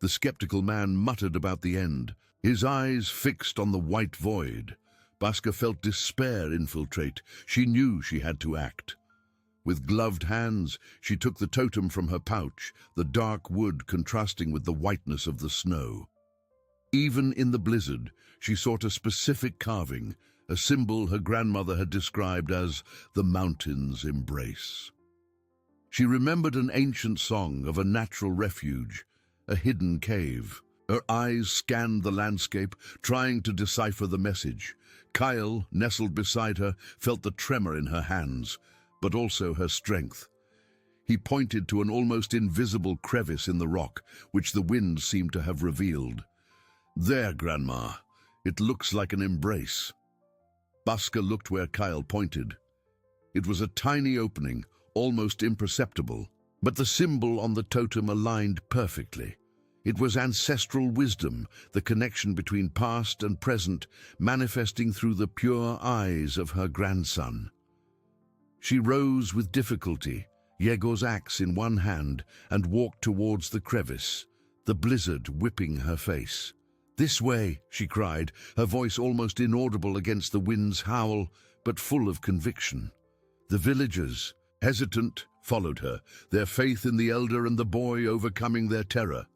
The skeptical man muttered about the end, his eyes fixed on the white void. Baska felt despair infiltrate. She knew she had to act. With gloved hands, she took the totem from her pouch, the dark wood contrasting with the whiteness of the snow. Even in the blizzard, she sought a specific carving, a symbol her grandmother had described as the mountain's embrace. She remembered an ancient song of a natural refuge, a hidden cave. Her eyes scanned the landscape, trying to decipher the message. Kyle, nestled beside her, felt the tremor in her hands, but also her strength. He pointed to an almost invisible crevice in the rock, which the wind seemed to have revealed. "There, Grandma. It looks like an embrace." Baska looked where Kyle pointed. It was a tiny opening, almost imperceptible, but the symbol on the totem aligned perfectly. It was ancestral wisdom, the connection between past and present, manifesting through the pure eyes of her grandson. She rose with difficulty, Yegor's axe in one hand, and walked towards the crevice, the blizzard whipping her face. "This way," she cried, her voice almost inaudible against the wind's howl, but full of conviction. The villagers, hesitant, followed her, their faith in the elder and the boy overcoming their terror.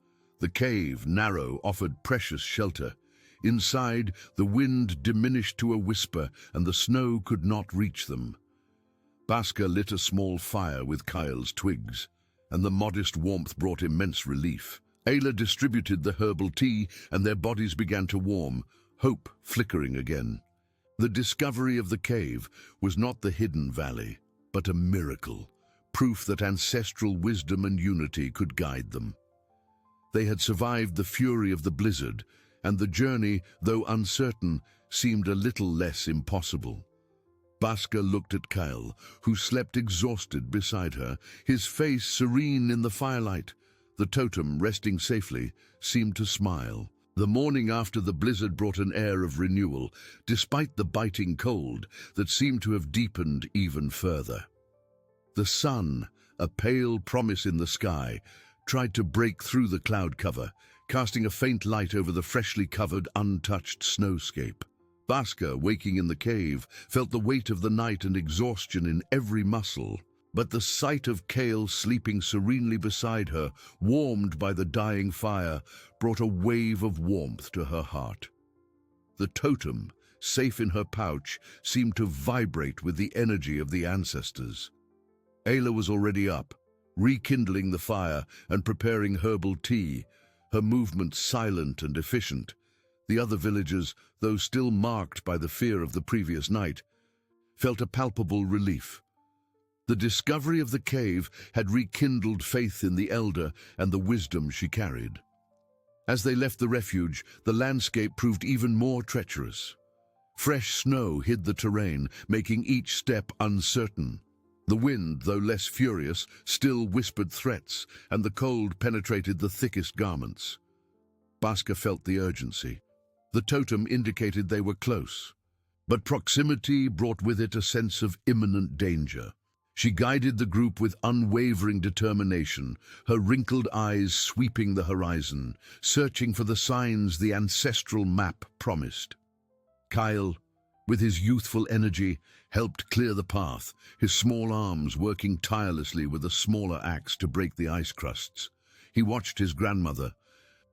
The cave, narrow, offered precious shelter. Inside, the wind diminished to a whisper, and the snow could not reach them. Baska lit a small fire with Kyle's twigs, and the modest warmth brought immense relief. Ayla distributed the herbal tea, and their bodies began to warm, hope flickering again. The discovery of the cave was not the hidden valley, but a miracle, proof that ancestral wisdom and unity could guide them. They had survived the fury of the blizzard, and the journey, though uncertain, seemed a little less impossible. Baska looked at Kyle, who slept exhausted beside her, his face serene in the firelight. The totem, resting safely, seemed to smile. The morning after the blizzard brought an air of renewal, despite the biting cold that seemed to have deepened even further. The sun, a pale promise in the sky, tried to break through the cloud cover, casting a faint light over the freshly covered, untouched snowscape. Baska, waking in the cave, felt the weight of the night and exhaustion in every muscle. But the sight of Kale sleeping serenely beside her, warmed by the dying fire, brought a wave of warmth to her heart. The totem, safe in her pouch, seemed to vibrate with the energy of the ancestors. Ayla was already up, rekindling the fire and preparing herbal tea, her movements silent and efficient. The other villagers, though still marked by the fear of the previous night, felt a palpable relief. The discovery of the cave had rekindled faith in the elder and the wisdom she carried. As they left the refuge, the landscape proved even more treacherous. Fresh snow hid the terrain, making each step uncertain. The wind, though less furious, still whispered threats, and the cold penetrated the thickest garments. Baska felt the urgency. The totem indicated they were close, but proximity brought with it a sense of imminent danger. She guided the group with unwavering determination, her wrinkled eyes sweeping the horizon, searching for the signs the ancestral map promised. Kyle, with his youthful energy, helped clear the path, his small arms working tirelessly with a smaller axe to break the ice crusts. He watched his grandmother,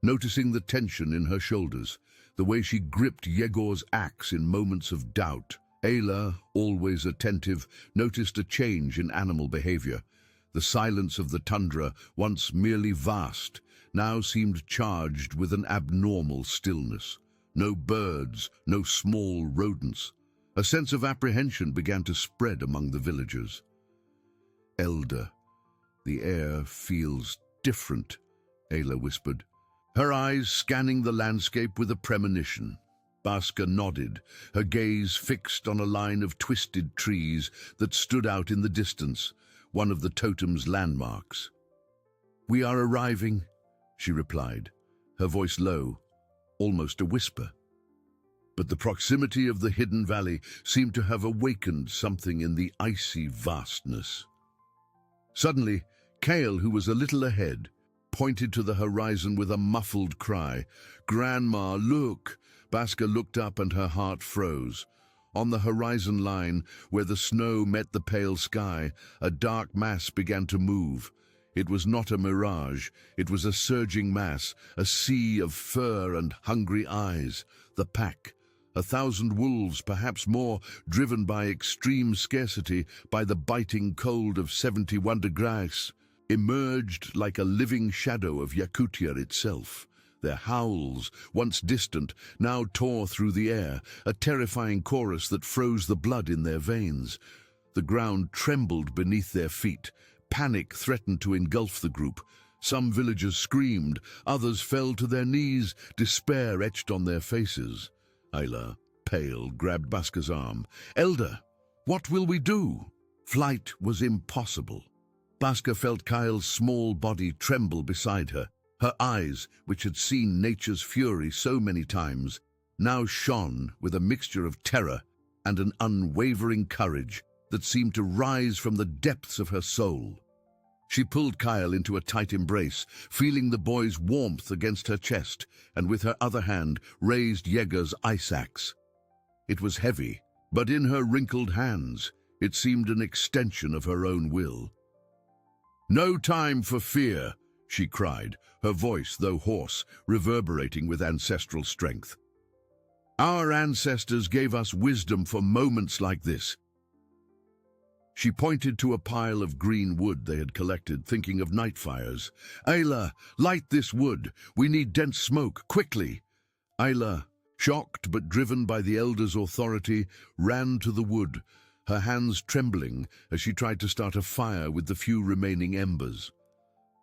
noticing the tension in her shoulders, the way she gripped Yegor's axe in moments of doubt. Ayla, always attentive, noticed a change in animal behavior. The silence of the tundra, once merely vast, now seemed charged with an abnormal stillness. No birds, no small rodents. A sense of apprehension began to spread among the villagers. "Elder, the air feels different," Ayla whispered, her eyes scanning the landscape with a premonition. Baska nodded, her gaze fixed on a line of twisted trees that stood out in the distance, one of the totem's landmarks. "We are arriving," she replied, her voice low, almost a whisper. But the proximity of the hidden valley seemed to have awakened something in the icy vastness. Suddenly, Kale, who was a little ahead, pointed to the horizon with a muffled cry. "Grandma, look!" Baska looked up and her heart froze. On the horizon line, where the snow met the pale sky, a dark mass began to move. It was not a mirage, it was a surging mass, a sea of fur and hungry eyes. The pack, 1,000 wolves, perhaps more, driven by extreme scarcity, by the biting cold of 71 degrees, emerged like a living shadow of Yakutia itself. Their howls, once distant, now tore through the air, a terrifying chorus that froze the blood in their veins. The ground trembled beneath their feet. Panic threatened to engulf the group. Some villagers screamed, others fell to their knees, despair etched on their faces. Ayla, pale, grabbed Baska's arm. "Elder, what will we do?" Flight was impossible. Baska felt Kyle's small body tremble beside her. Her eyes, which had seen nature's fury so many times, now shone with a mixture of terror and an unwavering courage that seemed to rise from the depths of her soul. She pulled Kyle into a tight embrace, feeling the boy's warmth against her chest, and with her other hand raised Yeager's ice axe. It was heavy, but in her wrinkled hands it seemed an extension of her own will. "No time for fear," she cried, her voice, though hoarse, reverberating with ancestral strength. "Our ancestors gave us wisdom for moments like this." She pointed to a pile of green wood they had collected, thinking of night fires. "Ayla, light this wood. We need dense smoke, quickly." Ayla, shocked but driven by the elder's authority, ran to the wood, her hands trembling as she tried to start a fire with the few remaining embers.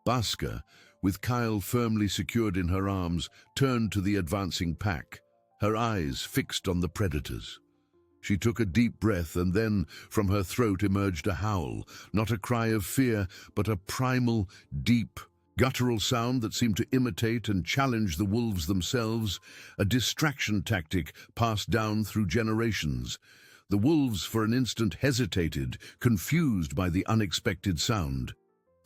Baska, with Kyle firmly secured in her arms, turned to the advancing pack, her eyes fixed on the predators. She took a deep breath, and then from her throat emerged a howl, not a cry of fear, but a primal, deep, guttural sound that seemed to imitate and challenge the wolves themselves, a distraction tactic passed down through generations. The wolves for an instant hesitated, confused by the unexpected sound.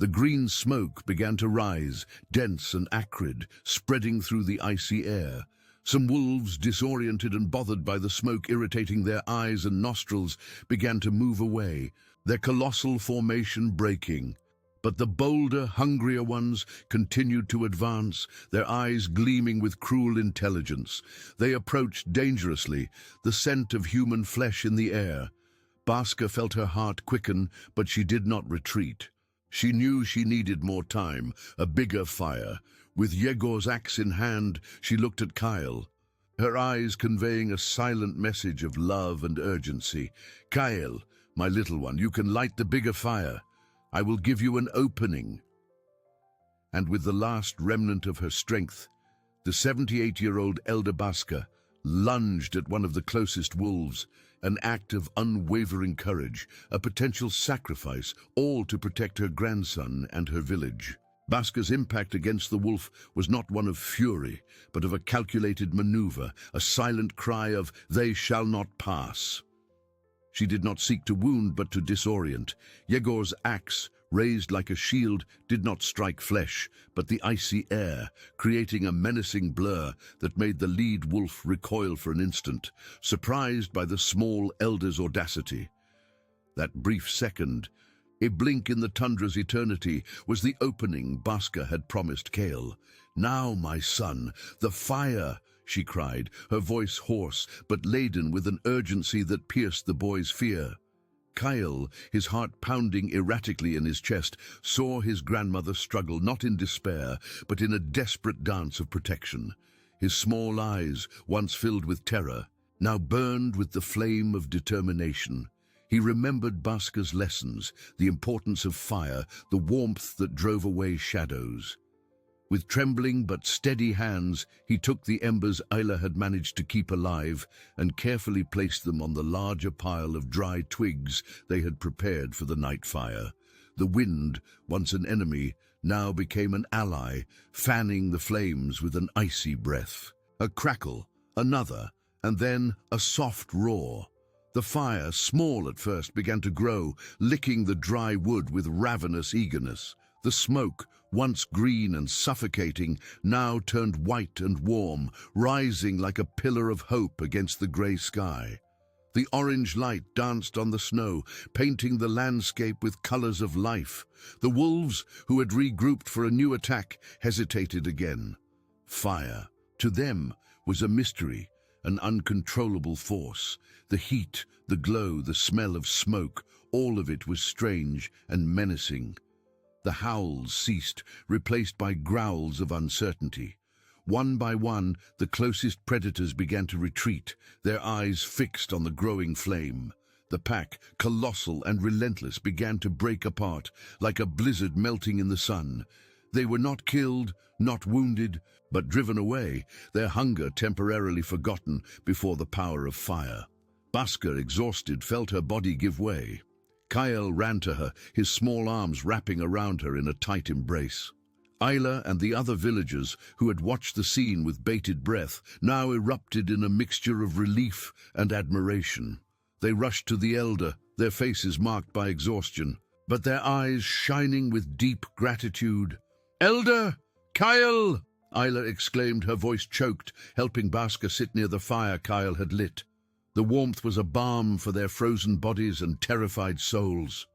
The green smoke began to rise, dense and acrid, spreading through the icy air. Some wolves, disoriented and bothered by the smoke irritating their eyes and nostrils, began to move away, their colossal formation breaking. But the bolder, hungrier ones continued to advance, their eyes gleaming with cruel intelligence. They approached dangerously, the scent of human flesh in the air. Baska felt her heart quicken, but she did not retreat. She knew she needed more time, a bigger fire. With Yegor's axe in hand, she looked at Kyle, her eyes conveying a silent message of love and urgency. "Kyle, my little one, you can light the bigger fire. I will give you an opening." And with the last remnant of her strength, the 78-year-old elder Baska lunged at one of the closest wolves, an act of unwavering courage, a potential sacrifice, all to protect her grandson and her village. Baska's impact against the wolf was not one of fury, but of a calculated maneuver, a silent cry of, "They shall not pass." She did not seek to wound, but to disorient. Yegor's axe, raised like a shield, did not strike flesh, but the icy air, creating a menacing blur that made the lead wolf recoil for an instant, surprised by the small elder's audacity. That brief second, a blink in the tundra's eternity, was the opening Baska had promised Kale. "Now, my son, the fire!" she cried, her voice hoarse but laden with an urgency that pierced the boy's fear. Kyle, his heart pounding erratically in his chest, saw his grandmother struggle not in despair, but in a desperate dance of protection. His small eyes, once filled with terror, now burned with the flame of determination. He remembered Baska's lessons, the importance of fire, the warmth that drove away shadows. With trembling but steady hands, he took the embers Ayla had managed to keep alive and carefully placed them on the larger pile of dry twigs they had prepared for the night fire. The wind, once an enemy, now became an ally, fanning the flames with an icy breath. A crackle, another, and then a soft roar. The fire, small at first, began to grow, licking the dry wood with ravenous eagerness. The smoke, once green and suffocating, now turned white and warm, rising like a pillar of hope against the grey sky. The orange light danced on the snow, painting the landscape with colors of life. The wolves, who had regrouped for a new attack, hesitated again. Fire, to them, was a mystery, an uncontrollable force. The heat, the glow, the smell of smoke, all of it was strange and menacing. The howls ceased, replaced by growls of uncertainty. One by one, the closest predators began to retreat, their eyes fixed on the growing flame. The pack, colossal and relentless, began to break apart, like a blizzard melting in the sun. They were not killed, not wounded, but driven away, their hunger temporarily forgotten before the power of fire. Baska, exhausted, felt her body give way. Kyle ran to her, his small arms wrapping around her in a tight embrace. Isla and the other villagers, who had watched the scene with bated breath, now erupted in a mixture of relief and admiration. They rushed to the elder, their faces marked by exhaustion, but their eyes shining with deep gratitude. "Elder! Kyle!" Isla exclaimed, her voice choked, helping Baska sit near the fire Kyle had lit. The warmth was a balm for their frozen bodies and terrified souls.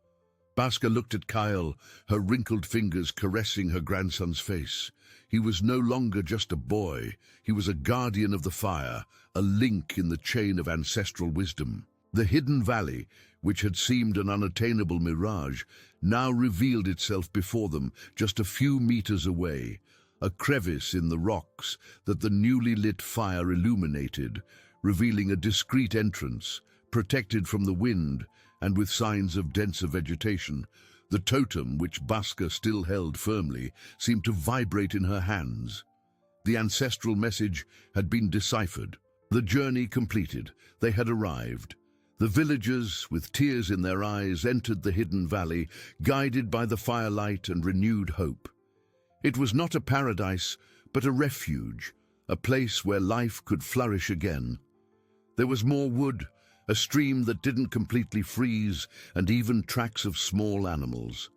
Baska looked at Kyle, her wrinkled fingers caressing her grandson's face. He was no longer just a boy. He was a guardian of the fire, a link in the chain of ancestral wisdom. The hidden valley, which had seemed an unattainable mirage, now revealed itself before them just a few meters away, a crevice in the rocks that the newly lit fire illuminated, revealing a discreet entrance, protected from the wind and with signs of denser vegetation. The totem, which Baska still held firmly, seemed to vibrate in her hands. The ancestral message had been deciphered. The journey completed, they had arrived. The villagers, with tears in their eyes, entered the hidden valley, guided by the firelight and renewed hope. It was not a paradise, but a refuge, a place where life could flourish again. There was more wood, a stream that didn't completely freeze, and even tracks of small animals.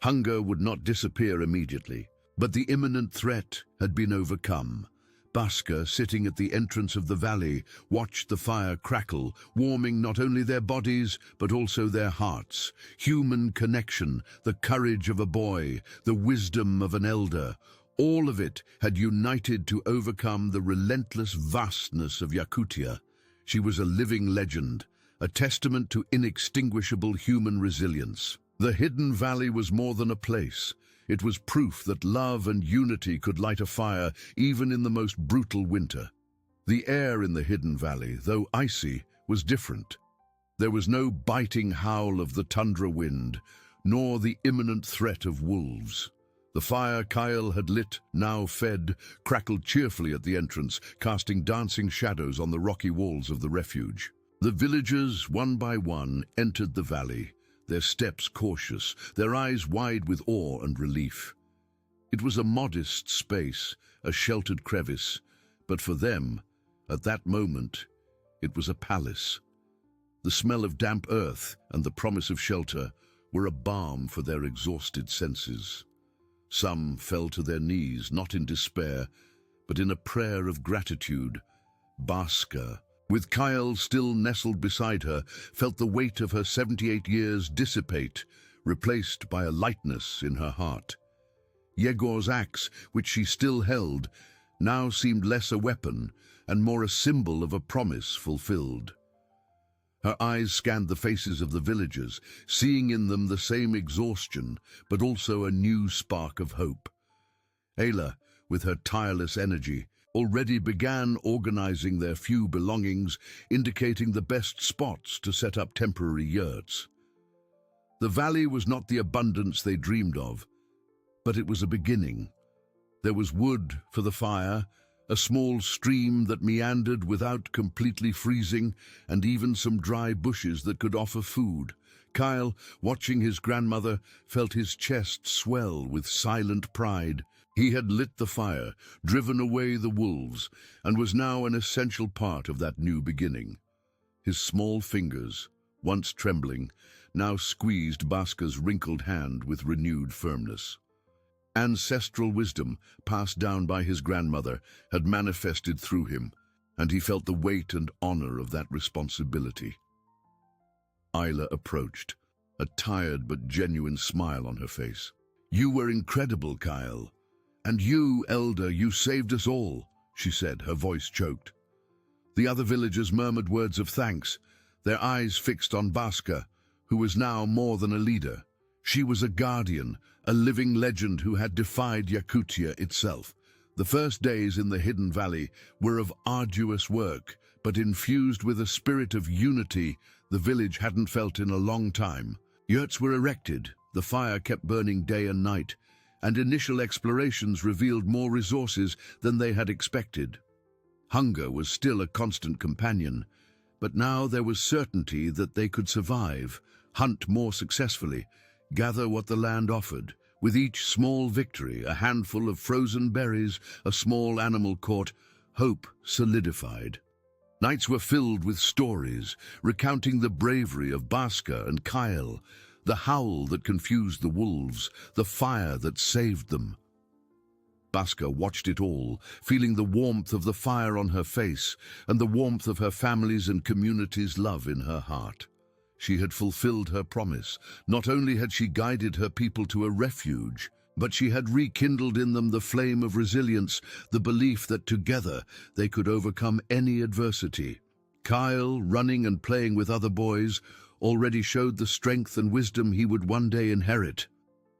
Hunger would not disappear immediately, but the imminent threat had been overcome. Baska, sitting at the entrance of the valley, watched the fire crackle, warming not only their bodies, but also their hearts. Human connection, the courage of a boy, the wisdom of an elder, all of it had united to overcome the relentless vastness of Yakutia. She was a living legend, a testament to inextinguishable human resilience. The hidden valley was more than a place. It was proof that love and unity could light a fire even in the most brutal winter. The air in the hidden valley, though icy, was different. There was no biting howl of the tundra wind, nor the imminent threat of wolves. The fire Kyle had lit, now fed, crackled cheerfully at the entrance, casting dancing shadows on the rocky walls of the refuge. The villagers, one by one, entered the valley, their steps cautious, their eyes wide with awe and relief. It was a modest space, a sheltered crevice, but for them, at that moment, it was a palace. The smell of damp earth and the promise of shelter were a balm for their exhausted senses. Some fell to their knees, not in despair, but in a prayer of gratitude. Baska, with Kyle still nestled beside her, felt the weight of her 78 years dissipate, replaced by a lightness in her heart. Yegor's axe, which she still held, now seemed less a weapon and more a symbol of a promise fulfilled. Her eyes scanned the faces of the villagers, seeing in them the same exhaustion, but also a new spark of hope. Ayla, with her tireless energy, already began organizing their few belongings, indicating the best spots to set up temporary yurts. The valley was not the abundance they dreamed of, but it was a beginning. There was wood for the fire, a small stream that meandered without completely freezing, and even some dry bushes that could offer food. Kyle, watching his grandmother, felt his chest swell with silent pride. He had lit the fire, driven away the wolves, and was now an essential part of that new beginning. His small fingers, once trembling, now squeezed Baska's wrinkled hand with renewed firmness. Ancestral wisdom, passed down by his grandmother, had manifested through him. and he felt the weight and honor of that responsibility. Isla approached, a tired but genuine smile on her face. "You were incredible, Kyle. And you, Elder, you saved us all," she said, her voice choked. The other villagers murmured words of thanks, their eyes fixed on Baska, who was now more than a leader. She was a guardian, a living legend who had defied Yakutia itself. The first days in the Hidden Valley were of arduous work, but infused with a spirit of unity the village hadn't felt in a long time. Yurts were erected, the fire kept burning day and night, and initial explorations revealed more resources than they had expected. Hunger was still a constant companion, but now there was certainty that they could survive, hunt more successfully, gather what the land offered. With each small victory, a handful of frozen berries, a small animal caught, hope solidified. Nights were filled with stories, recounting the bravery of Baska and Kyle, the howl that confused the wolves, the fire that saved them. Baska watched it all, feeling the warmth of the fire on her face and the warmth of her family's and community's love in her heart. She had fulfilled her promise. Not only had she guided her people to a refuge, but she had rekindled in them the flame of resilience, the belief that together they could overcome any adversity. Kyle, running and playing with other boys, already showed the strength and wisdom he would one day inherit.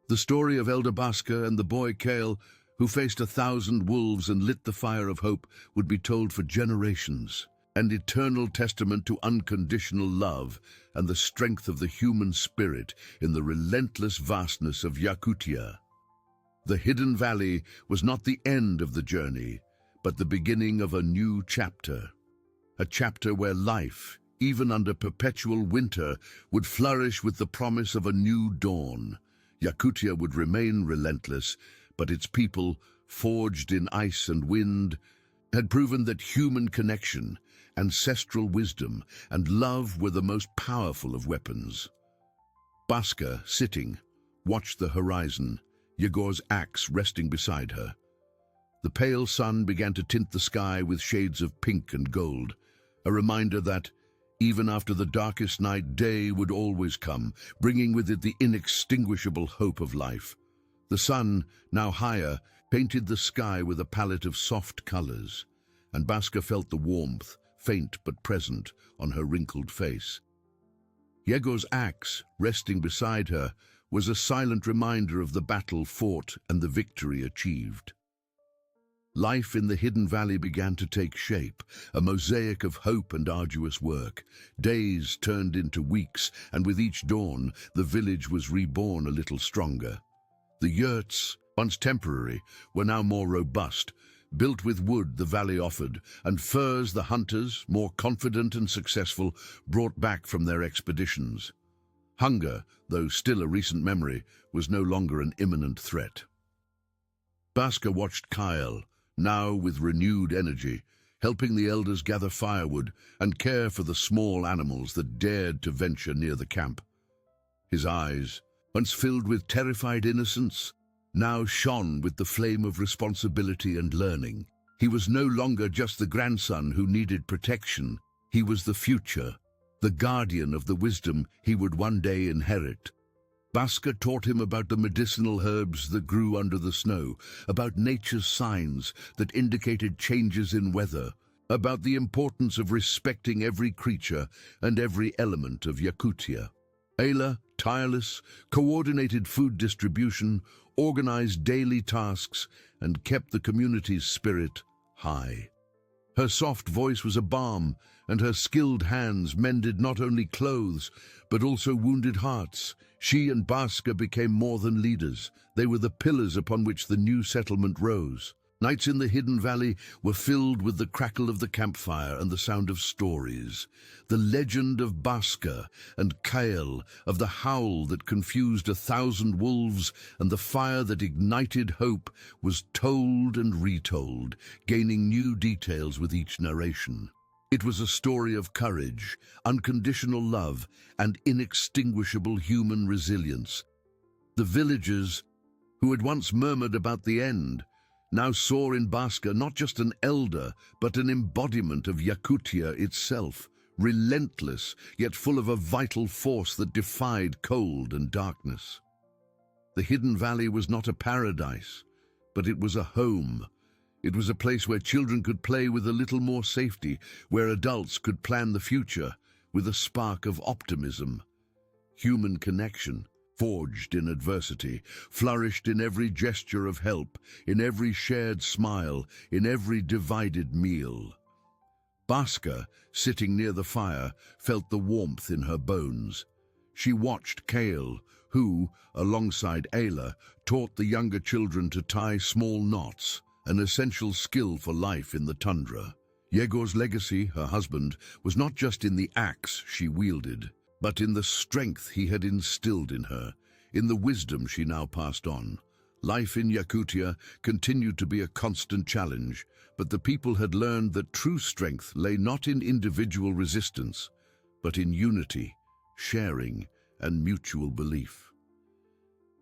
The story of Elder Baska and the boy Kale, who faced 1,000 wolves and lit the fire of hope, would be told for generations, an eternal testament to unconditional love and the strength of the human spirit in the relentless vastness of Yakutia. The Hidden Valley was not the end of the journey, but the beginning of a new chapter. A chapter where life, even under perpetual winter, would flourish with the promise of a new dawn. Yakutia would remain relentless, but its people, forged in ice and wind, had proven that human connection, ancestral wisdom, and love were the most powerful of weapons. Baska, sitting, watched the horizon, Yegor's axe resting beside her. The pale sun began to tint the sky with shades of pink and gold, a reminder that, even after the darkest night, day would always come, bringing with it the inextinguishable hope of life. The sun, now higher, painted the sky with a palette of soft colors, and Baska felt the warmth, faint but present, on her wrinkled face. Yegor's axe, resting beside her, was a silent reminder of the battle fought and the victory achieved. Life in the Hidden Valley began to take shape, a mosaic of hope and arduous work. Days turned into weeks, and with each dawn, the village was reborn a little stronger. The yurts, once temporary, were now more robust, built with wood the valley offered, and furs the hunters, more confident and successful, brought back from their expeditions. Hunger, though still a recent memory, was no longer an imminent threat. Baska watched Kyle, now with renewed energy, helping the elders gather firewood and care for the small animals that dared to venture near the camp. His eyes, once filled with terrified innocence, now shone with the flame of responsibility and learning. He was no longer just the grandson who needed protection. He was the future, the guardian of the wisdom he would one day inherit. Baska taught him about the medicinal herbs that grew under the snow, about nature's signs that indicated changes in weather, about the importance of respecting every creature and every element of Yakutia. Ayla, tireless, coordinated food distribution, organized daily tasks, and kept the community's spirit high. Her soft voice was a balm, and her skilled hands mended not only clothes, but also wounded hearts. She and Baska became more than leaders. They were the pillars upon which the new settlement rose. Nights in the Hidden Valley were filled with the crackle of the campfire and the sound of stories. The legend of Baska and Kyle, of the howl that confused 1,000 wolves and the fire that ignited hope, was told and retold, gaining new details with each narration. It was a story of courage, unconditional love, and inextinguishable human resilience. The villagers, who had once murmured about the end, now saw in Baska not just an elder, but an embodiment of Yakutia itself, relentless, yet full of a vital force that defied cold and darkness. The hidden valley was not a paradise, but it was a home. It was a place where children could play with a little more safety, where adults could plan the future with a spark of optimism. Human connection, forged in adversity, flourished in every gesture of help, in every shared smile, in every divided meal. Baska, sitting near the fire, felt the warmth in her bones. She watched Kale, who, alongside Ayla, taught the younger children to tie small knots, an essential skill for life in the tundra. Yegor's legacy, her husband, was not just in the axe she wielded, but in the strength he had instilled in her, in the wisdom she now passed on. Life in Yakutia continued to be a constant challenge, but the people had learned that true strength lay not in individual resistance, but in unity, sharing, and mutual belief.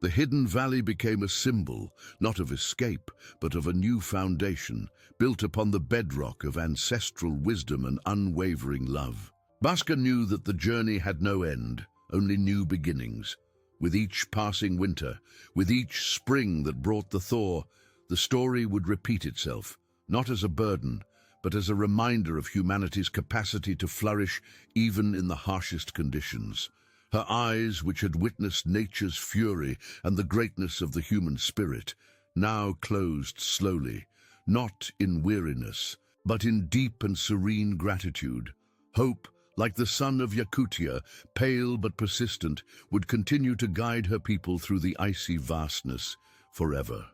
The hidden valley became a symbol, not of escape, but of a new foundation, built upon the bedrock of ancestral wisdom and unwavering love. Baska knew that the journey had no end, only new beginnings. With each passing winter, with each spring that brought the thaw, the story would repeat itself, not as a burden, but as a reminder of humanity's capacity to flourish even in the harshest conditions. Her eyes, which had witnessed nature's fury and the greatness of the human spirit, now closed slowly, not in weariness, but in deep and serene gratitude. Hope, like the sun of Yakutia, pale but persistent, would continue to guide her people through the icy vastness forever.